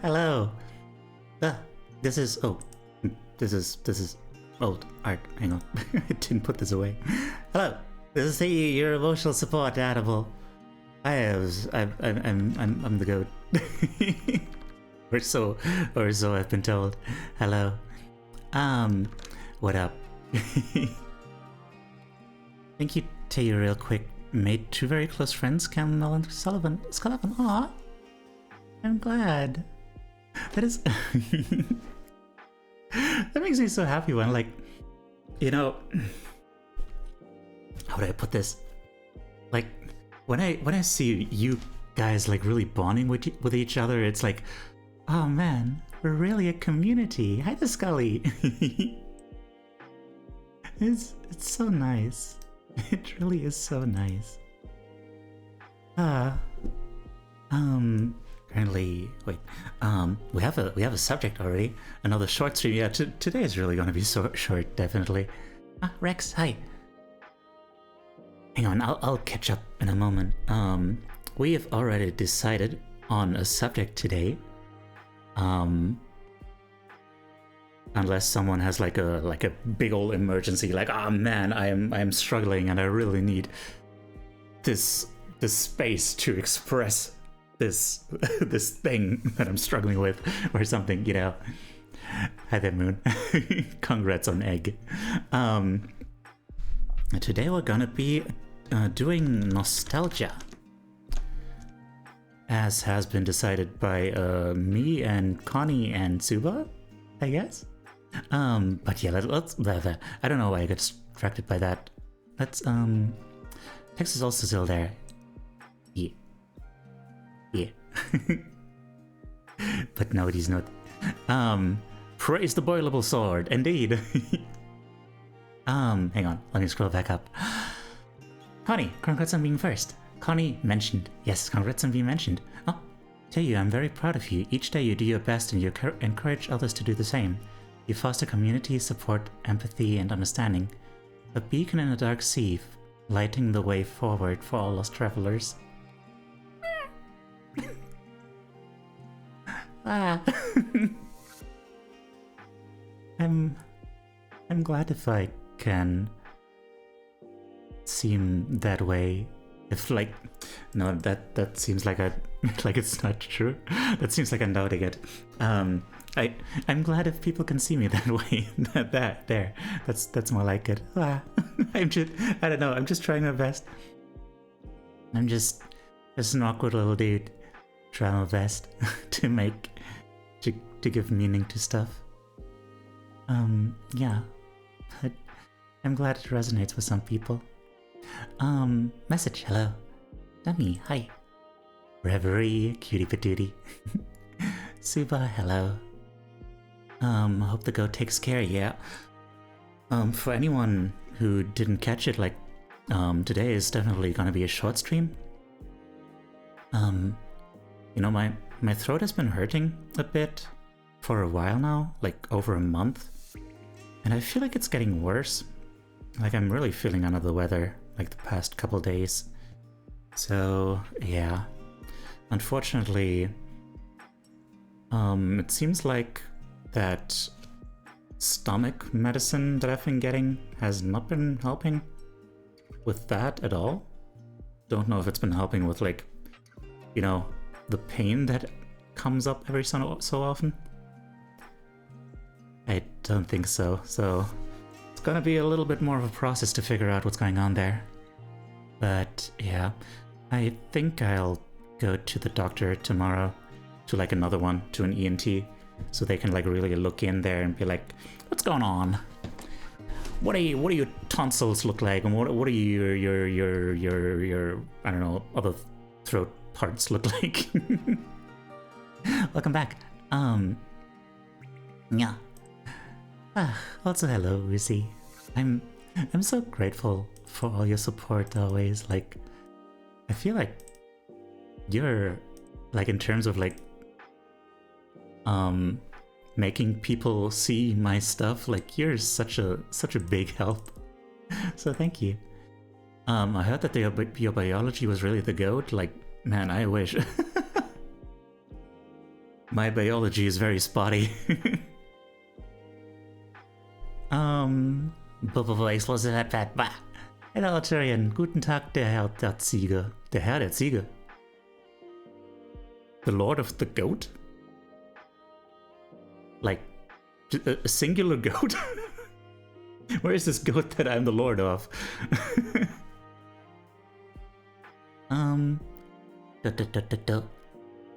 Hello. This is this is old art. Hang on, I didn't put this away. Hello. This is your emotional support animal. I'm the goat. or so I've been told. Hello. What up? Thank you to you real quick. Made two very close friends, Campbell and Sullivan. Aw, I'm glad. That is that makes me so happy when, like, you know, how would I put this? Like, when I see you guys like really bonding with each other, it's like, oh man, we're really a community. Hi to Scully. It's so nice. It really is so nice. Currently, wait. We have a subject already. Another short stream. Yeah, today is really going to be so short, definitely. Rex, hi. Hang on, I'll catch up in a moment. We have already decided on a subject today. Unless someone has like a big old emergency, like, oh man, I'm struggling and I really need this space to express this this thing that I'm struggling with or something, you know. Hi there, Moon. Congrats on egg. Today we're gonna be doing nostalgia, as has been decided by me and Connie and Suba, I guess. But yeah, let's I don't know why I got distracted by that. Let's Tex is also still there. Yeah. But no, he's not. Praise the boilable sword, indeed. Hang on, let me scroll back up. Connie, congrats on being first. Connie mentioned. Yes, congrats on being mentioned. Oh, tell you, I'm very proud of you. Each day you do your best and you encourage others to do the same. You foster community, support, empathy, and understanding. A beacon in a dark sea, lighting the way forward for all lost travelers. I'm glad if I can seem that way. If, like, no, that seems like like it's not true. That seems like I'm doubting it. I'm glad if people can see me that way. That's more like it. I don't know. I'm just trying my best. I'm just an awkward little dude trying my best to give meaning to stuff. Yeah, but I'm glad it resonates with some people. Message, hello. Dummy, hi. Reverie, cutie patootie. Suba, hello. Hope the goat takes care, yeah. For anyone who didn't catch it, like, today is definitely gonna be a short stream. You know, my throat has been hurting a bit for a while now, like over a month. And I feel like it's getting worse. Like, I'm really feeling under the weather, like the past couple days. So, yeah. Unfortunately, it seems like that stomach medicine that I've been getting has not been helping with that at all. Don't know if it's been helping with, like, you know, the pain that comes up every so often. I don't think so, so it's gonna be a little bit more of a process to figure out what's going on there. But yeah, I think I'll go to the doctor tomorrow, to like another one, to an ENT, so they can like really look in there and be like, what's going on? What do your tonsils look like, and what do your I don't know, other throat parts look like? Welcome back. Yeah. Also hello, Rizzy. I'm so grateful for all your support always. Like, I feel like you're, like, in terms of like making people see my stuff, like, you're such a big help. So thank you. I heard that your biology was really the goat. Like, man, I wish. My biology is very spotty. Hello, Tyrion. Guten Tag, der Herr der Ziege. Der Herr der Ziege. The Lord of the Goat? Like, a singular goat? Where is this goat that I'm the lord of?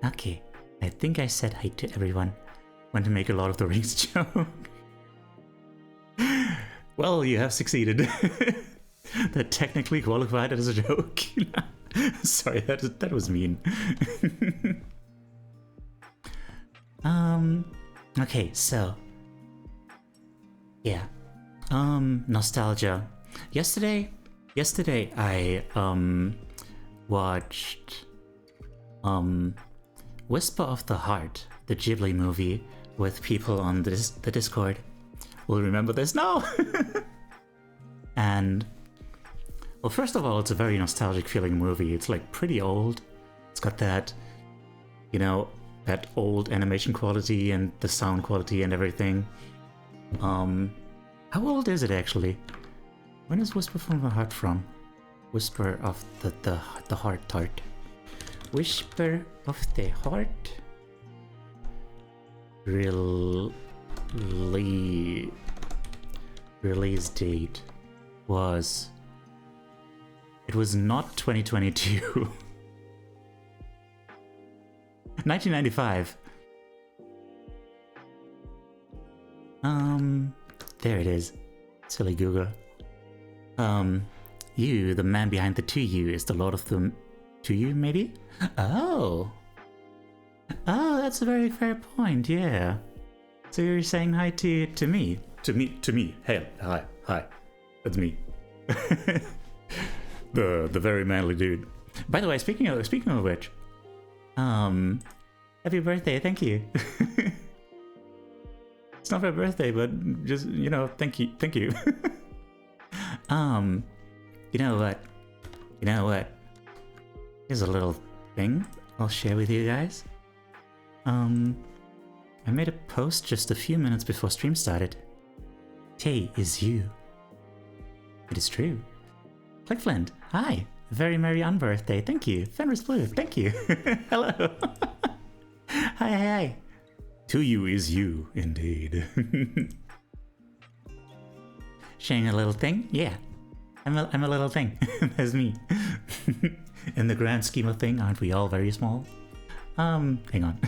Okay, I think I said hi to everyone. Want to make a Lord of the Rings joke? Well, you have succeeded. That technically qualified as a joke. Sorry, that was mean. Okay, so yeah. Nostalgia. Yesterday I watched Whisper of the Heart, the Ghibli movie, with people on the Discord. Will remember this now. And well, first of all, it's a very nostalgic feeling movie. It's like pretty old. It's got that, you know, that old animation quality and the sound quality and everything. How old is it actually? When is Whisper from the Heart from? Whisper of the Heart Tart. Whisper of the Heart. Release date was. It was not 2022. 1995. There it is. Silly Google. You, the man behind the 2U, is the lord of the 2U, maybe? Oh, that's a very fair point, yeah. So you're saying hi to me? To me. Hey, hi. That's me. the very manly dude. By the way, speaking of which, happy birthday, thank you. It's not my birthday, but just, you know, thank you. You know what? Here's a little thing I'll share with you guys. I made a post just a few minutes before stream started. Tay is you. It is true. Click Flint, hi. Very merry unbirthday, thank you. Fenris Blue, thank you. Hello. Hi. To you is you, indeed. Sharing a little thing? Yeah. I'm a little thing. That's me. In the grand scheme of things, aren't we all very small? Hang on.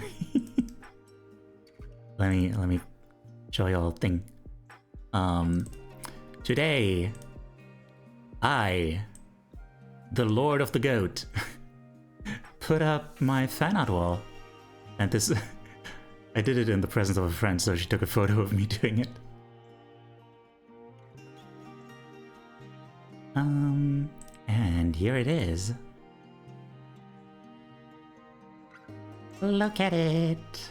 let me show you all a thing. Today, I, the Lord of the Goat, put up my fan art wall. And this, I did it in the presence of a friend, so she took a photo of me doing it. And here it is. Look at it.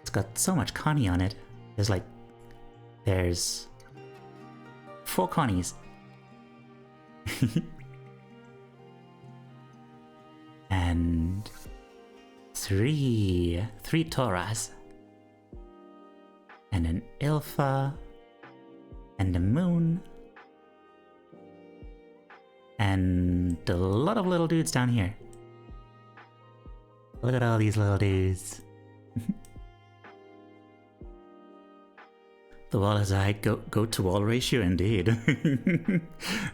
It's got so much Connie on it. There's 4 Connies. And three Toras. And an Ilfa. And a moon. And a lot of little dudes down here. Look at all these little dudes. The wall has a high goat to wall ratio, indeed.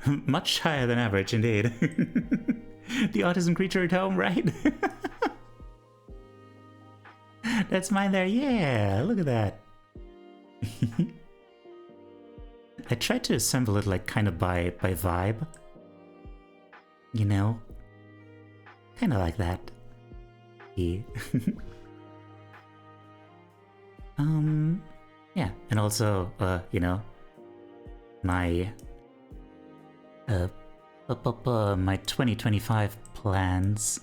Much higher than average, indeed. The autism creature at home, right? That's mine there, yeah, look at that. I tried to assemble it like kind of by vibe. You know? Kind of like that. Yeah. Yeah, and also, you know, my my 2025 plans,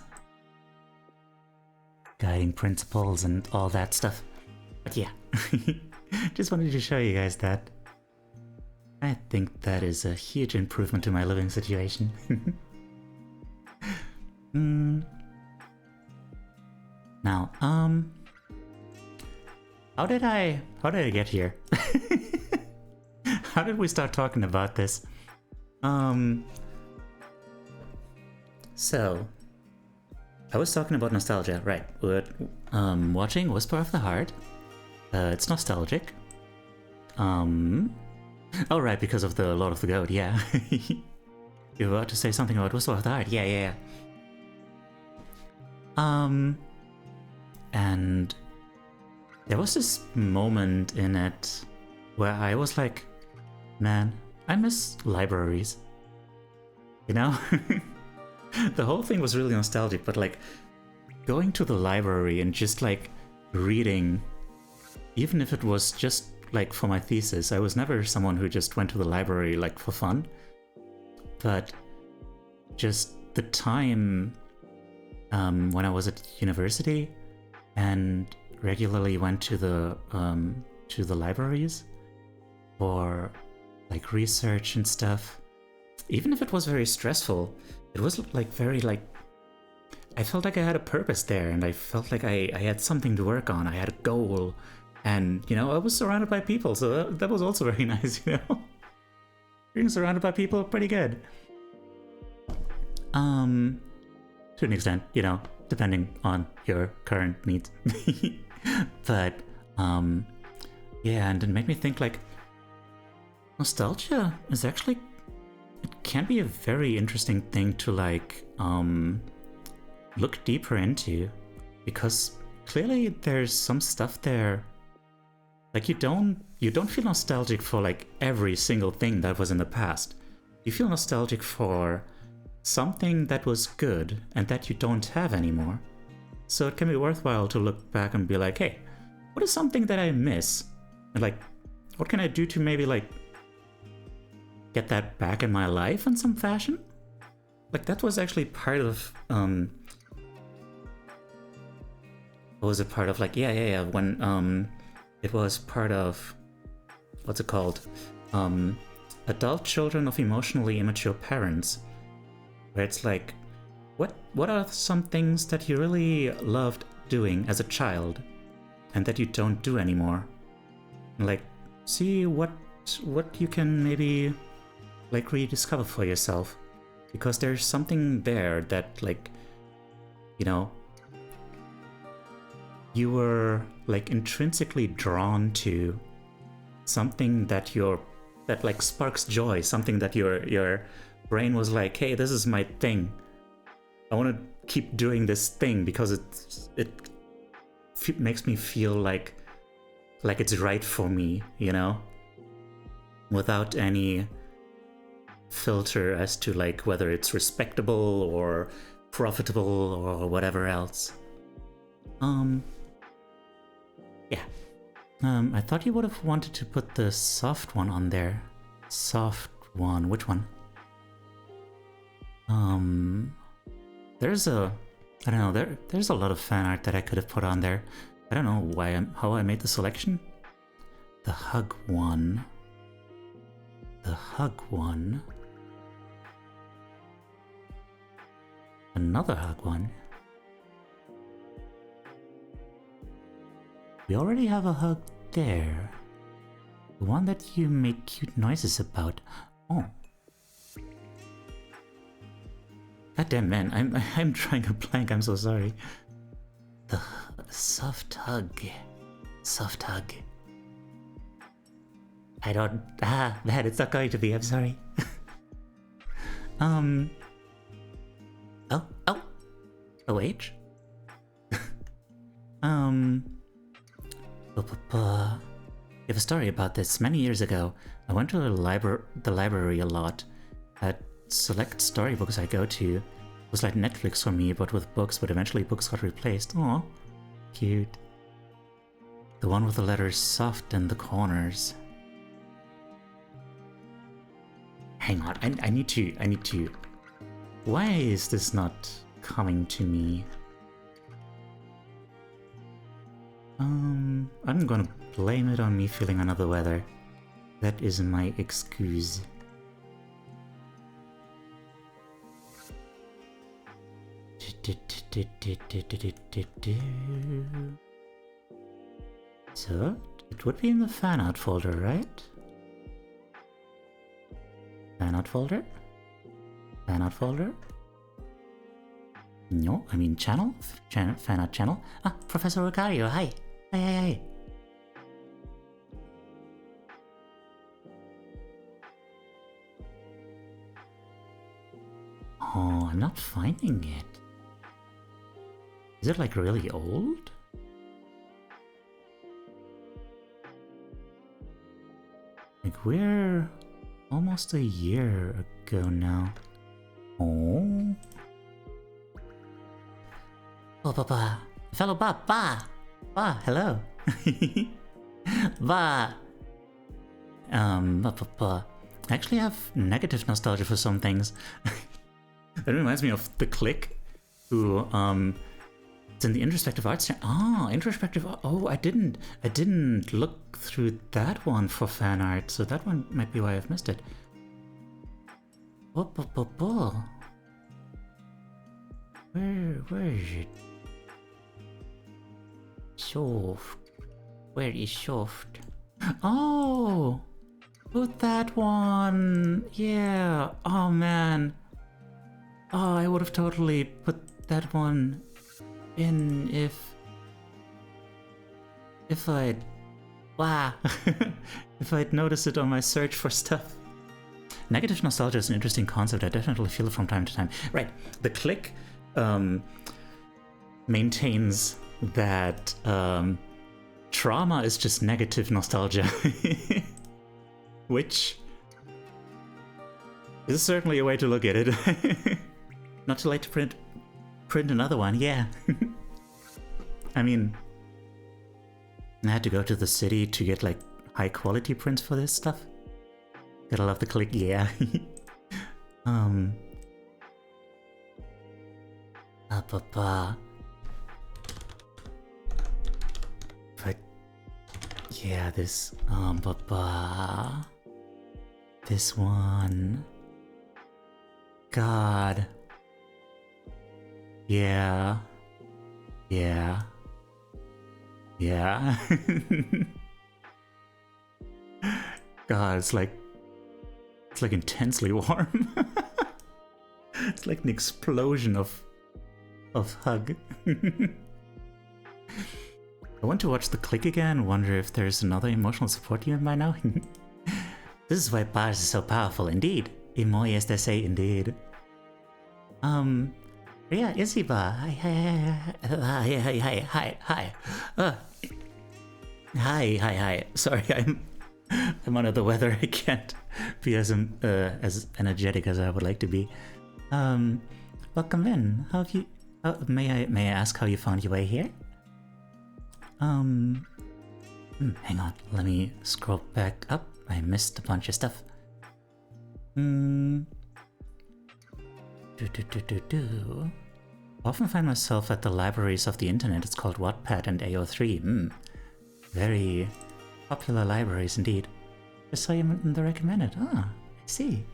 guiding principles and all that stuff. But yeah, just wanted to show you guys that. I think that is a huge improvement to my living situation. Now, how did I get here? How did we start talking about this? So I was talking about nostalgia, right? Watching Whisper of the Heart. It's nostalgic. Oh, right, because of the Lord of the Goat, yeah. You were about to say something about Whisper of the Heart, yeah. And there was this moment in it where I was like, man, I miss libraries. You know? The whole thing was really nostalgic, but like going to the library and just like reading, even if it was just like for my thesis. I was never someone who just went to the library like for fun, but just the time when I was at university and regularly went to the libraries for like research and stuff. Even if it was very stressful, it was like very like, I felt like I had a purpose there, and I felt like I had something to work on. I had a goal, and you know, I was surrounded by people, so that was also very nice. You know, being surrounded by people, pretty good. To an extent, you know, depending on your current needs. But yeah, and it made me think like nostalgia is actually, it can be a very interesting thing to like look deeper into, because clearly there's some stuff there. Like you don't feel nostalgic for like every single thing that was in the past. You feel nostalgic for something that was good and that you don't have anymore. So it can be worthwhile to look back and be like, hey, what is something that I miss? And like, what can I do to maybe like get that back in my life in some fashion? Like that was actually part of what was it part of? Like when it was part of, what's it called? Adult children of emotionally immature parents, where it's like, what are some things that you really loved doing as a child and that you don't do anymore? And like, see what you can maybe like rediscover for yourself, because there's something there that like, you know, you were like intrinsically drawn to, something that like sparks joy, something that your brain was like, hey, this is my thing. I want to keep doing this thing because it makes me feel like it's right for me, you know, without any filter as to like whether it's respectable or profitable or whatever else. Yeah. I thought you would have wanted to put the soft one on there. Soft one, which one? There's I don't know, there's a lot of fan art that I could have put on there. I don't know how I made the selection. The hug one. The hug one. Another hug one. We already have a hug there. The one that you make cute noises about. Oh. God damn, man, I'm drawing a blank, I'm so sorry. The soft hug. Soft hug. I don't... man, it's not going to be, I'm sorry. OH? I have a story about this. Many years ago, I went to the library a lot. At select storybooks I go to, it was like Netflix for me, but with books, but eventually books got replaced. Aw, cute. The one with the letters soft in the corners. Hang on, I need to... Why is this not coming to me? I'm gonna blame it on me feeling under the weather. That is my excuse. So, it would be in the fan art folder, right? Fan art folder? Fan art folder? No, I mean channel? Fan art channel? Ah, Professor Rocario, hi! Hi. Oh, I'm not finding it. Is it like really old? Like we're almost a year ago now. Oh. Oh, Papa. Fellow Ba. Hello. Ba. Papa. I actually have negative nostalgia for some things. That reminds me of The Click, who, it's in the Introspective Art. Ah, Introspective Art. Oh, I didn't look through that one for fan art, so that one might be why I've missed it. Where is it? Soft. Where is soft? Oh, that one. Yeah. Oh man. Oh, I would have totally put that one in if I'd if I'd noticed it on my search for stuff. Negative nostalgia is an interesting concept. I definitely feel it from time to time. Right, The Click maintains that trauma is just negative nostalgia, which is certainly a way to look at it. Not too late to print another one, yeah. I mean, I had to go to the city to get like high quality prints for this stuff. Gotta love The Click, yeah. But yeah, this this one. God. Yeah. God, it's like intensely warm. It's like an explosion of hug. I want to watch The Click again, wonder if there's another emotional support unit by now. This is why bars are so powerful, indeed. Y muy as they say, indeed. Yeah, Izzy Bar. Hi. Hi. Sorry, I'm under the weather. I can't be as energetic as I would like to be. Welcome in. How have you? May I ask how you found your way here? Hang on. Let me scroll back up. I missed a bunch of stuff. Often find myself at the libraries of the internet. It's called Wattpad and AO3. Very popular libraries indeed. Just saw you in the recommended. Ah, I see.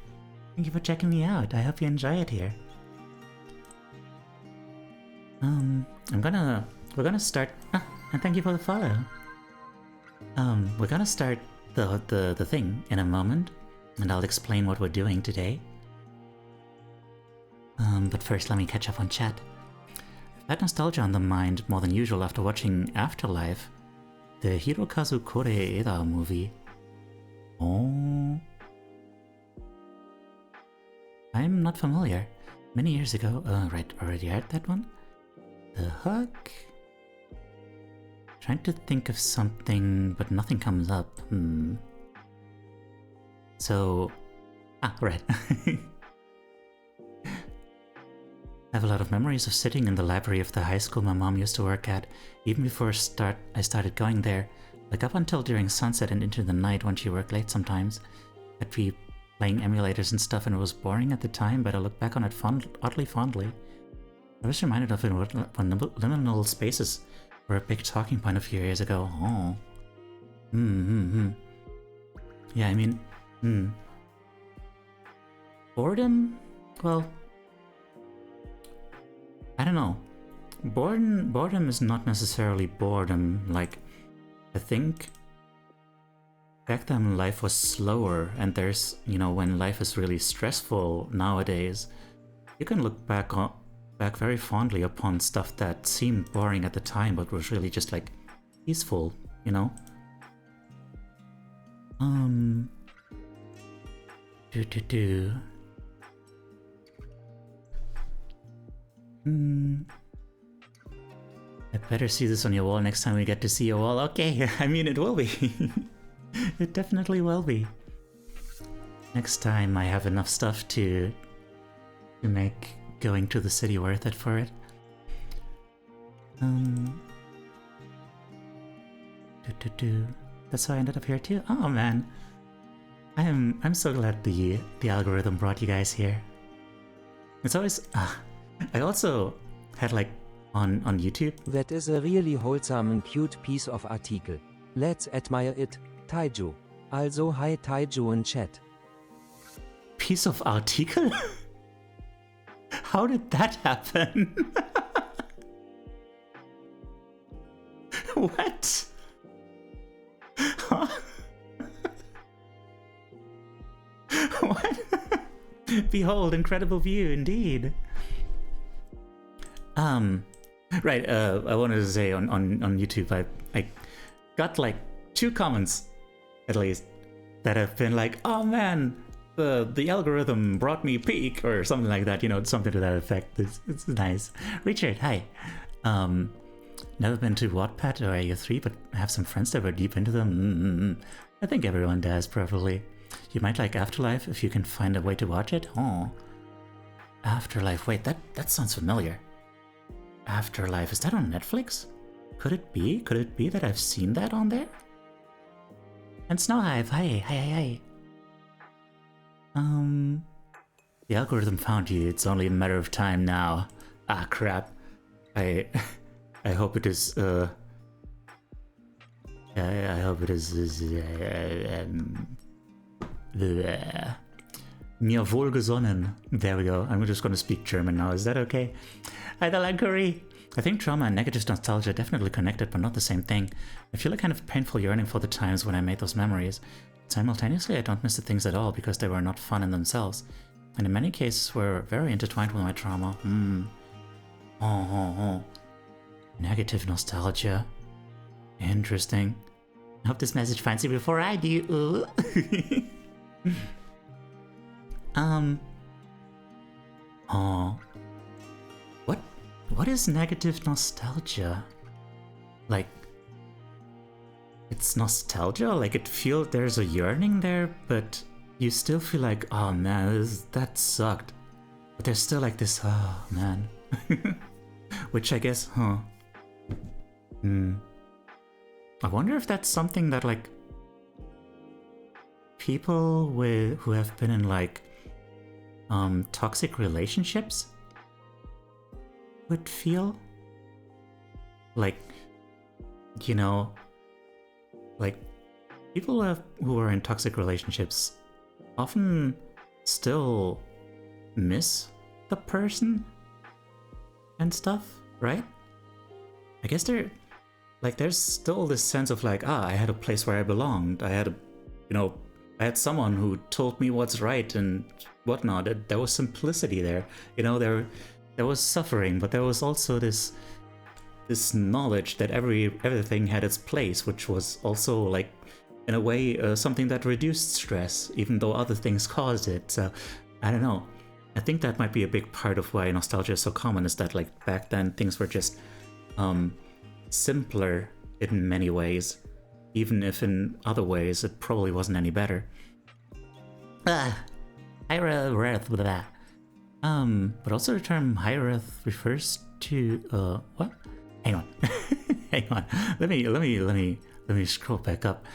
Thank you for checking me out. I hope you enjoy it here. We're gonna start. And thank you for the follow. We're gonna start the thing in a moment, and I'll explain what we're doing today. But first, let me catch up on chat. I've had nostalgia on the mind more than usual after watching Afterlife, the Hirokazu Koreeda movie. Oh, I'm not familiar. Many years ago. Right, already heard that one. The Hug. Trying to think of something, but nothing comes up. So, right. I have a lot of memories of sitting in the library of the high school my mom used to work at, even before I started going there, like up until during sunset and into the night when she worked late sometimes. I'd be playing emulators and stuff and it was boring at the time, but I look back on it oddly fondly. I was reminded of it when liminal spaces were a big talking point a few years ago. Oh. Yeah, I mean, boredom? Well, I don't know. Boredom is not necessarily boredom. Like, I think back then life was slower, and there's, when life is really stressful nowadays, you can look back very fondly upon stuff that seemed boring at the time, but was really just like peaceful, I better see this on your wall next time we get to see your wall. Okay, I mean, it will be. It definitely will be. Next time I have enough stuff to make going to the city worth it for it. That's how I ended up here too. Oh man, I'm so glad the algorithm brought you guys here. It's always I also had like on YouTube. That is a really wholesome and cute piece of article. Let's admire it, Taiju. Also hi Taiju in chat. Piece of article? How did that happen? What? Huh? What? Behold, incredible view indeed. Right, I wanted to say on YouTube, I got like 2 comments, at least, that have been like, oh man, the algorithm brought me peak, or something like that, something to that effect. It's nice. Richard, hi. Never been to Wattpad or AU3, but have some friends that were deep into them. I think everyone does, probably. You might like Afterlife if you can find a way to watch it. Oh, Afterlife. Wait, that sounds familiar. Afterlife, is that on Netflix? Could it be? Could it be that I've seen that on there? And Snowhive, hi. The algorithm found you. It's only a matter of time now. Ah, crap. I hope it is, I hope it is, mir wohlgesonnen. There we go. I'm just going to speak German now. Is that okay? Hi, the Lankery. I think trauma and negative nostalgia are definitely connected, but not the same thing. I feel a kind of painful yearning for the times when I made those memories. Simultaneously, I don't miss the things at all because they were not fun in themselves, and in many cases were very intertwined with my trauma. Negative nostalgia. Interesting. I hope this message finds you before I do. What is negative nostalgia? Like, it's nostalgia? Like, there's a yearning there, but you still feel like, oh man, that sucked. But there's still like this, oh man. Which I guess, I wonder if that's something that like people who have been in like toxic relationships would feel. Like, like people who are in toxic relationships often still miss the person and stuff, right? I guess there's still this sense of like, I had a place where I belonged. I had I had someone who told me what's right and whatnot. There was simplicity there. There was suffering, but there was also this knowledge that everything had its place, which was also like, in a way, something that reduced stress, even though other things caused it. So, I don't know. I think that might be a big part of why nostalgia is so common, is that like back then things were just simpler in many ways, even if in other ways it probably wasn't any better. But also the term Hyreth refers to what? Hang on. Hang on. Let me scroll back up.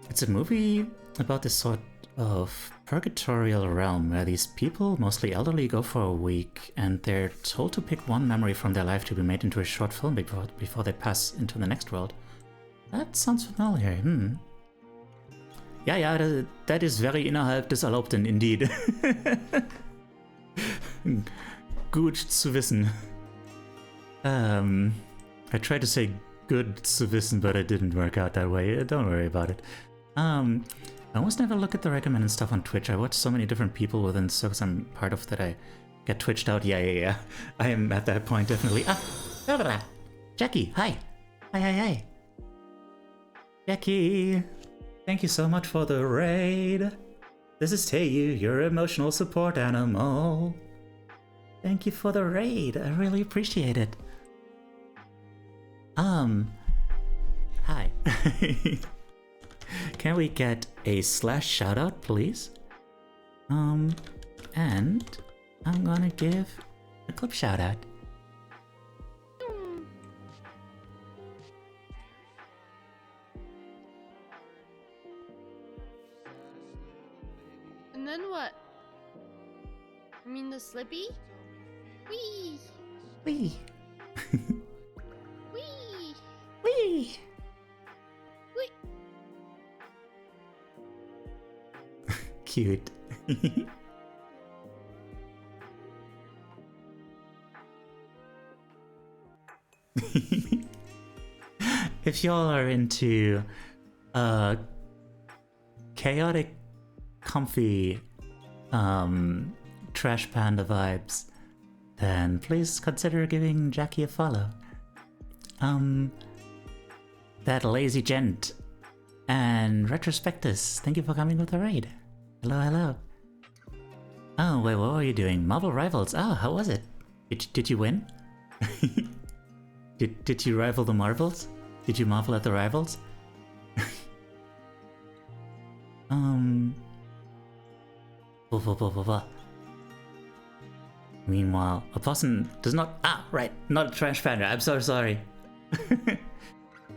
It's a movie about this sort of purgatorial realm where these people, mostly elderly, go for a week and they're told to pick one memory from their life to be made into a short film before they pass into the next world. That sounds familiar. Ja, that is very innerhalb des Erlaubten, indeed. Gut zu wissen. I tried to say good zu wissen, but it didn't work out that way. Don't worry about it. I almost never look at the recommended stuff on Twitch. I watch so many different people within circles I'm part of that I get twitched out. Yeah. I am at that point, definitely. Blah, blah, blah. Jackie, hi. Hi. Jackie, thank you so much for the raid. This is Teiyu, your emotional support animal. Thank you for the raid. I really appreciate it. Hi. Can we get a / shoutout, please? And I'm gonna give a clip shoutout. And then what? I mean the Slippy? Wee! Wee! Wee! Wee! Wee! Cute. If y'all are into chaotic, comfy trash panda vibes, then please consider giving Jackie a follow. That lazy gent and Retrospectus, thank you for coming with the raid. Hello. Oh wait, what were you doing? Marvel Rivals. Oh, how was it? Did you win? Did you rival the Marvels? Did you marvel at the rivals? Meanwhile, a possum does not. Not a trash panda. I'm so sorry.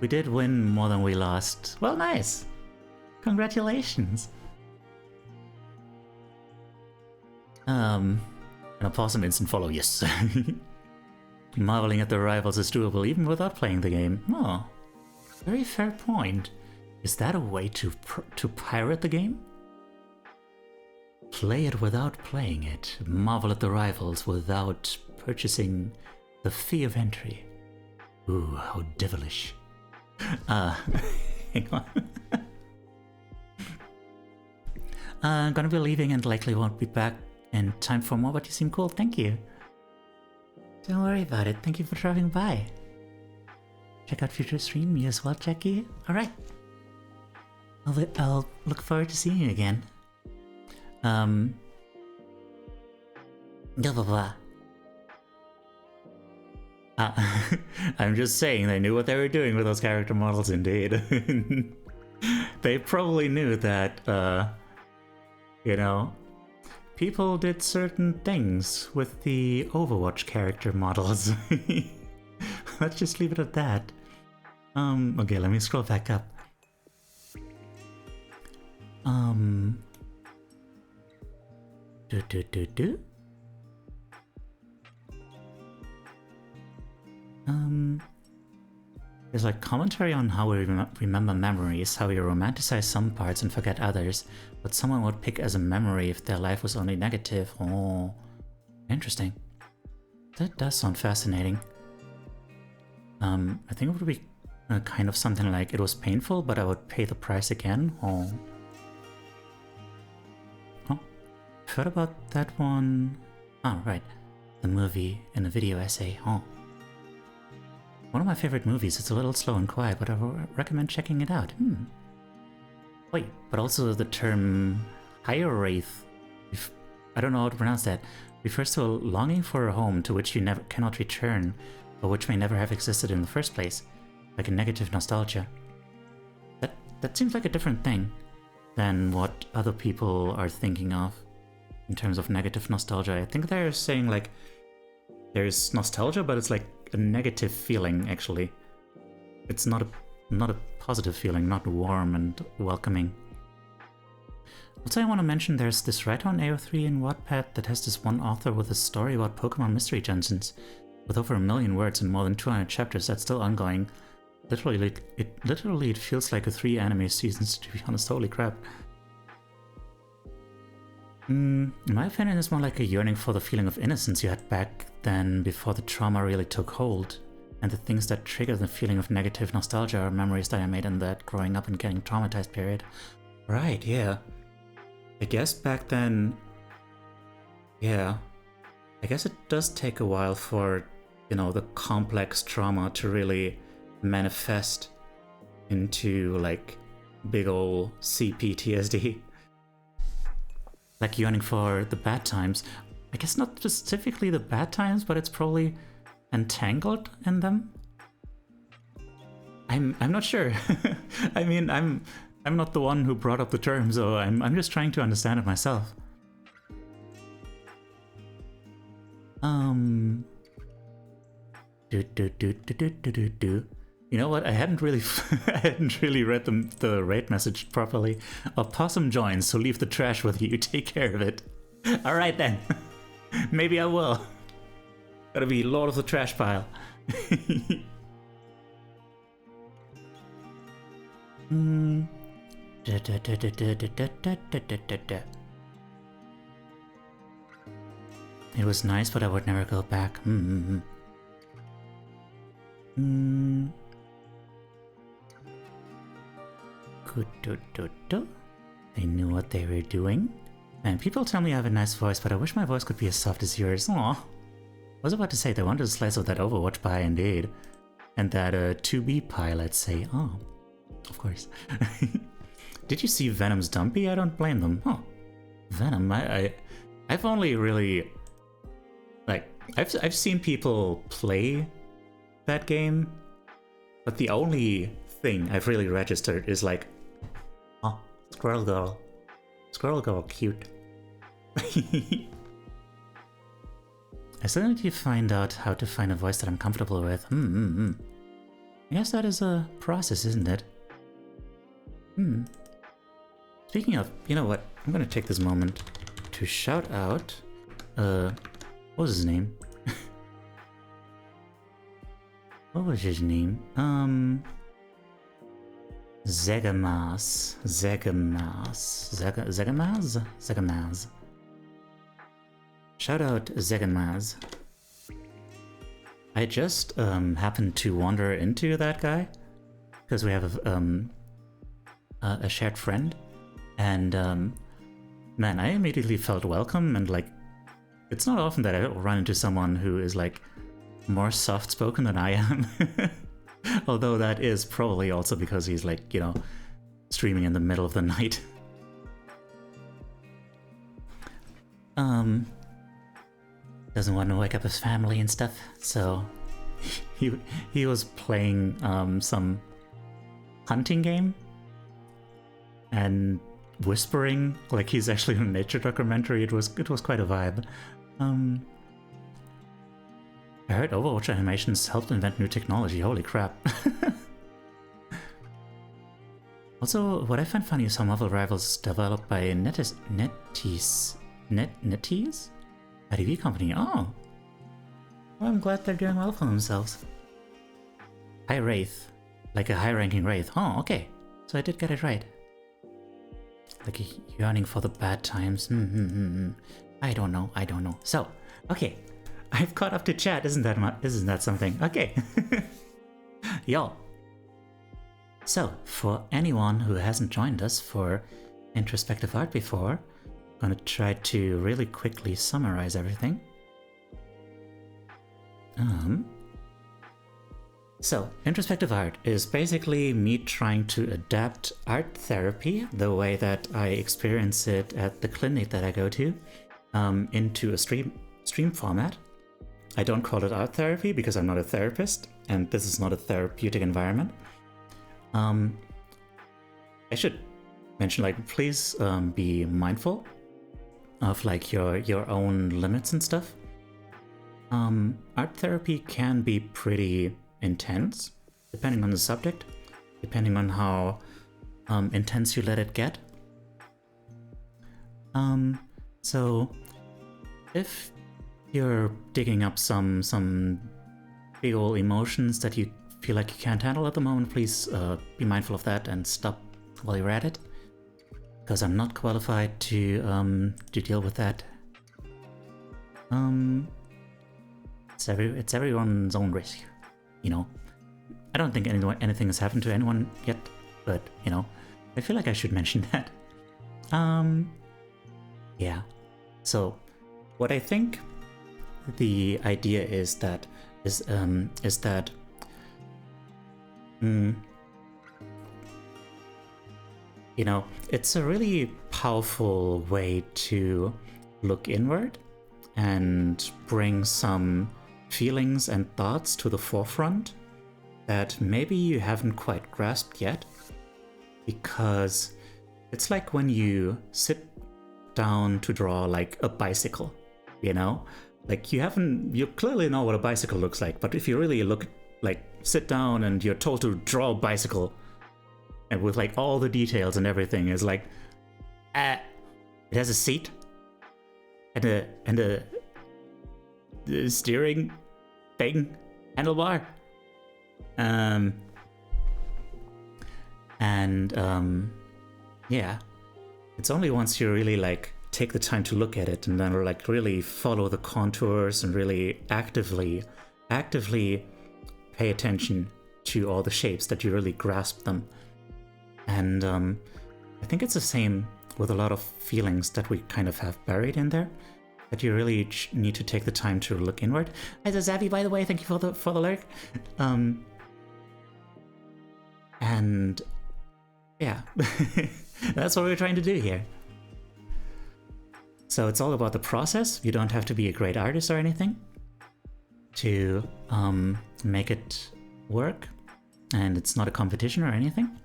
We did win more than we lost. Well, nice. Congratulations. An opossum instant follow, yes. Marveling at the rivals is doable even without playing the game. Oh, very fair point. Is that a way to pirate the game? Play it without playing it. Marvel at the rivals without purchasing the fee of entry. Ooh, how devilish. Hang on. I'm gonna be leaving and likely won't be back in time for more, but you seem cool, thank you. Don't worry about it, thank you for dropping by. Check out future stream, me as well, Jackie. Alright. I'll look forward to seeing you again. Blah blah blah. I'm just saying they knew what they were doing with those character models, indeed. They probably knew that, you know, people did certain things with the Overwatch character models. Let's just leave it at that. Okay, let me scroll back up. There's like commentary on how we remember memories, how we romanticize some parts and forget others, what someone would pick as a memory if their life was only negative. Oh, interesting. That does sound fascinating. I think it would be kind of something like, it was painful, but I would pay the price again. Oh. Oh, I've heard about that one. Oh, right. The movie in a video essay. Oh. One of my favorite movies. It's a little slow and quiet, but I recommend checking it out. Wait, but also the term higher wraith, I don't know how to pronounce that, refers to a longing for a home to which you cannot return, or which may never have existed in the first place, like a negative nostalgia. That seems like a different thing than what other people are thinking of in terms of negative nostalgia. I think they're saying like there's nostalgia, but it's like a negative feeling, actually. It's not a positive feeling, not warm and welcoming. Also, I want to mention there's this writer on AO3 in Wattpad that has this one author with a story about Pokemon Mystery Dungeons with over 1 million words and more than 200 chapters that's still ongoing. Literally, it feels like 3 anime seasons, to be honest. Holy crap. In my opinion, it's more like a yearning for the feeling of innocence you had back then before the trauma really took hold. And the things that trigger the feeling of negative nostalgia are memories that I made in that growing up and getting traumatized period. Right, yeah. I guess back then... Yeah. I guess it does take a while for, you know, the complex trauma to really manifest into, like, big ol' CPTSD. Like yearning for the bad times. I guess not specifically the bad times, but it's probably entangled in them. I'm not sure. I mean, I'm not the one who brought up the term, so I'm just trying to understand it myself. You know what? I hadn't really read the raid message properly. A possum joins, so leave the trash with you. Take care of it. All right then. Maybe I will. Gotta be Lord of the Trash Pile. It was nice, but I would never go back. They knew what they were doing. And people tell me I have a nice voice, but I wish my voice could be as soft as yours. Aw. I was about to say they wanted a slice of that Overwatch pie indeed. And that 2B pie, let's say. Oh, of course. Did you see Venom's Dumpy? I don't blame them. Oh, Venom. I've only really... Like, I've seen people play that game, but the only thing I've really registered is like, oh, Squirrel Girl. Squirrel Girl, cute. I still need to find out how to find a voice that I'm comfortable with. I guess that is a process, isn't it? Speaking of, you know what? I'm gonna take this moment to shout out, what was his name? What was his name? Zegamaz. Shout out Zegamaz. I just happened to wander into that guy because we have a shared friend, and man, I immediately felt welcome, and like, it's not often that I run into someone who is like more soft-spoken than I am. Although that is probably also because he's like, you know, streaming in the middle of the night. Doesn't want to wake up his family and stuff, so he was playing some hunting game and whispering like he's actually in a nature documentary. It was quite a vibe. I heard Overwatch animations helped invent new technology. Holy crap. Also, what I find funny is how Marvel Rivals developed by NetEase? A TV company. Oh. Well, I'm glad they're doing well for themselves. High Wraith. Like a high-ranking Wraith. Oh, okay. So I did get it right. Like a yearning for the bad times. I don't know. So, okay. I've caught up to chat. Isn't that something? Okay. Yo. So, for anyone who hasn't joined us for Introspective Art before, I'm gonna try to really quickly summarize everything. So, Introspective Art is basically me trying to adapt art therapy, the way that I experience it at the clinic that I go to, into a stream format. I don't call it art therapy because I'm not a therapist, and this is not a therapeutic environment. I should mention, like, please be mindful of like your own limits and stuff. Art therapy can be pretty intense, depending on the subject, depending on how intense you let it get. So if you're digging up some big ol' emotions that you feel like you can't handle at the moment, please be mindful of that and stop while you're at it. because I'm not qualified to deal with that. It's everyone's own risk, you know. I don't think anything has happened to anyone yet, but you know, I feel like I should mention that. Yeah. So, what I think the idea is that you know, it's a really powerful way to look inward and bring some feelings and thoughts to the forefront that maybe you haven't quite grasped yet, because it's like when you sit down to draw like a bicycle, you know, like you clearly know what a bicycle looks like, but if you really sit down and you're told to draw a bicycle and with like all the details and everything, is like, it has a seat and a steering thing, handlebar, yeah, it's only once you really like take the time to look at it and then like really follow the contours and really actively pay attention to all the shapes that you really grasp them. And I think it's the same with a lot of feelings that we kind of have buried in there, that you really need to take the time to look inward. Hi, Zavi, by the way, thank you for the lurk. And yeah, that's what we're trying to do here. So it's all about the process. You don't have to be a great artist or anything to make it work, and it's not a competition or anything.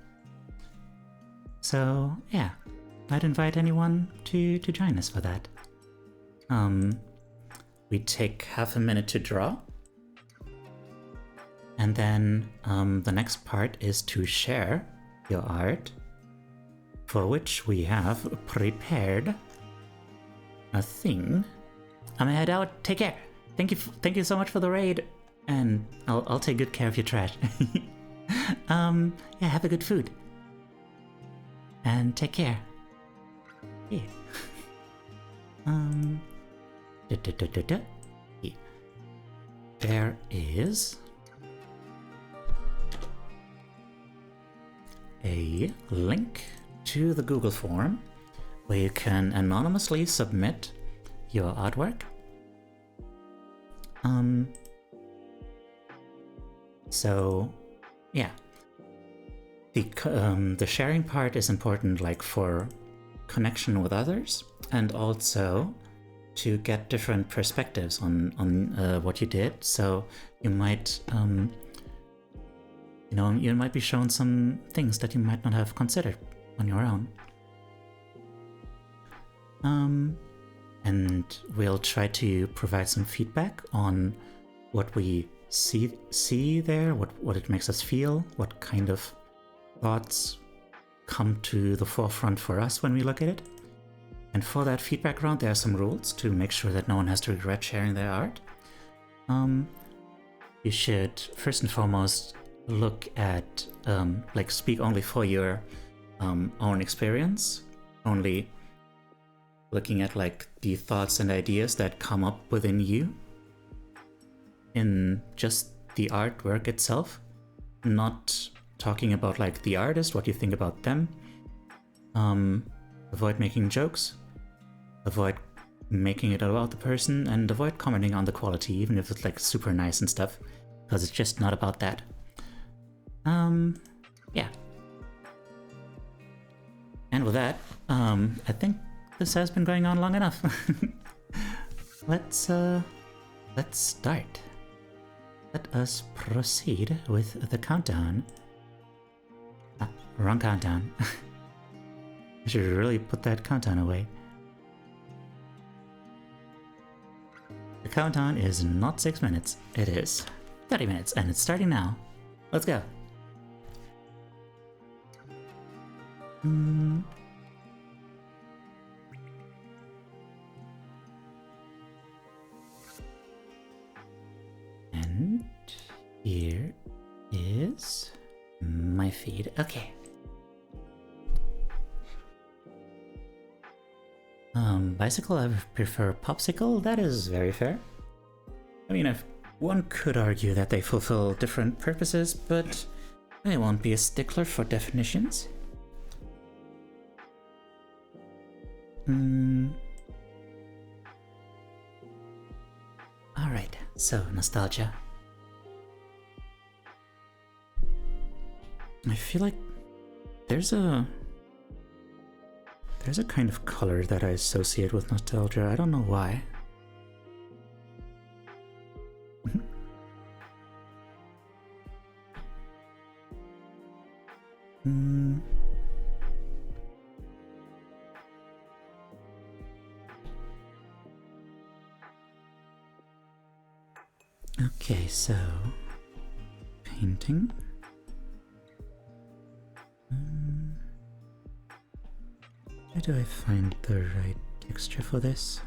So yeah, I'd invite anyone to join us for that. We take half a minute to draw, and then the next part is to share your art, for which we have prepared a thing. I'm gonna head out. Take care. Thank you so much for the raid, and I'll take good care of your trash. Yeah, have a good food. And take care. Yeah. Yeah. There is a link to the Google form where you can anonymously submit your artwork. So yeah, the sharing part is important, like for connection with others, and also to get different perspectives on what you did. So you might you might be shown some things that you might not have considered on your own. And we'll try to provide some feedback on what we see there, what it makes us feel, what kind of thoughts come to the forefront for us when we look at it. And for that feedback round, there are some rules to make sure that no one has to regret sharing their art. You should first and foremost look at, speak only for your own experience, only looking at like the thoughts and ideas that come up within you in just the artwork itself, not talking about like the artist, what you think about them. Avoid making jokes, avoid making it about the person, and avoid commenting on the quality, even if it's like super nice and stuff, because it's just not about that. Yeah. And with that, I think this has been going on long enough. Let's start. Let us proceed with the countdown. Wrong countdown. I should really put that countdown away. The countdown is not 6 minutes, it is 30 minutes, and it's starting now. Let's go. And here is my feed. Okay. Bicycle, I prefer popsicle. That is very fair. I mean, if one could argue that they fulfill different purposes, but I won't be a stickler for definitions. Alright, so nostalgia. I feel like there's a kind of color that I associate with nostalgia. I don't know why. Okay, so painting. Where do I find the right texture for this?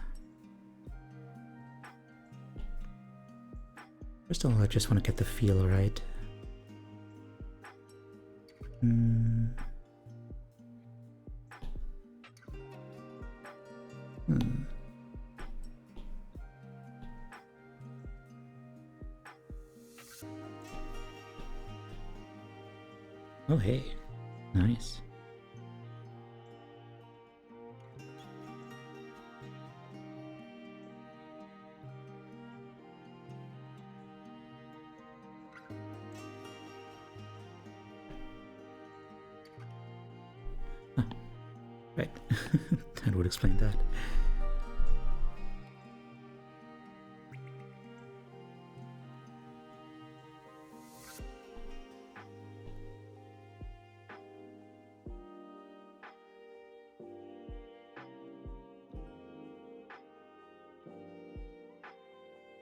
First of all, I just want to get the feel right. Oh, hey. Nice. Right. That would explain that.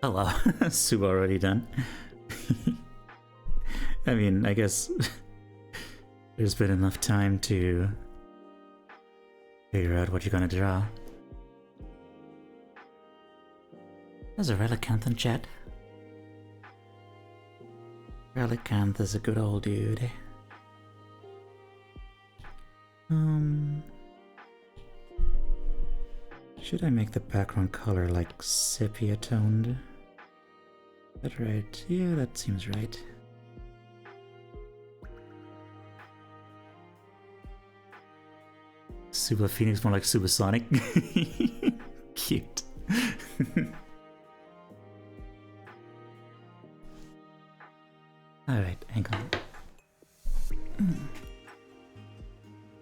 Oh wow, Sue already done. I mean, I guess there's been enough time to figure out what you're gonna draw. There's a Relicanth in chat. Relicanth is a good old dude. Should I make the background color like sepia toned? Is that right? Yeah, that seems right. Super Phoenix, more like Supersonic. Cute. Alright, hang on.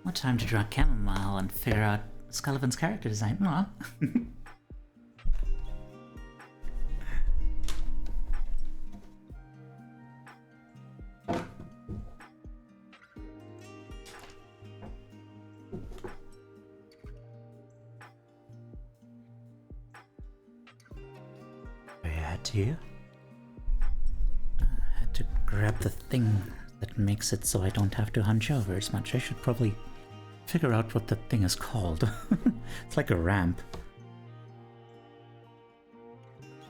What time to draw Chamomile and figure out Scullivan's character design? Aw. I had to grab the thing that makes it so I don't have to hunch over as much. I should probably figure out what the thing is called. It's like a ramp.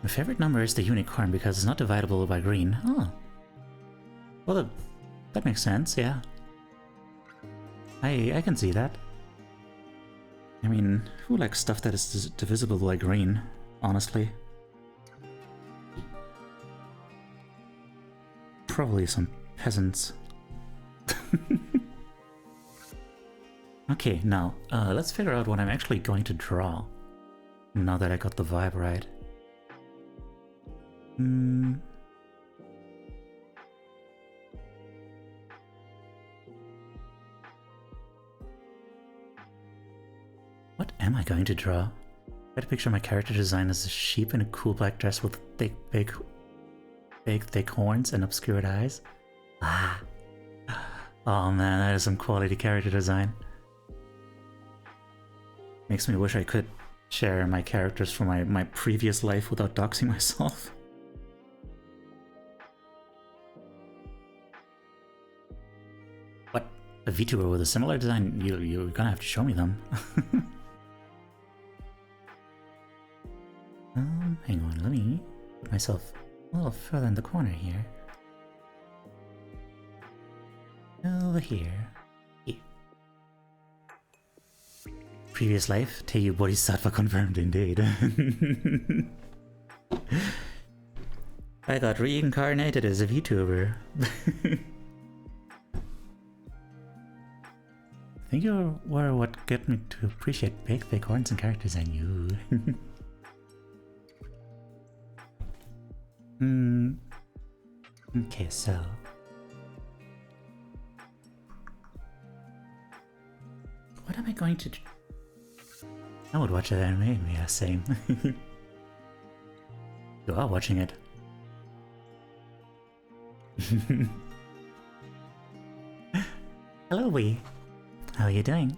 My favorite number is the unicorn because it's not dividable by green. Oh. Well, that makes sense, yeah. I can see that. I mean, who likes stuff that is divisible by green, honestly? Probably some peasants. Okay, now, let's figure out what I'm actually going to draw. Now that I got the vibe right. What am I going to draw? Try to picture my character design as a sheep in a cool black dress with big thick horns and obscured eyes. Ah. Oh man, that is some quality character design. Makes me wish I could share my characters from my previous life without doxing myself. What? A VTuber with a similar design? You're gonna have to show me them. Hang on, let me put myself a little further in the corner here. Over here. Here. previous life. Teiyu Bodhisattva confirmed indeed. I got reincarnated as a VTuber. I think you were what got me to appreciate big fake horns and characters I knew. Okay, so... what am I going to do? I would watch that anime, yeah, same. You are watching it. Hello, Wee. How are you doing?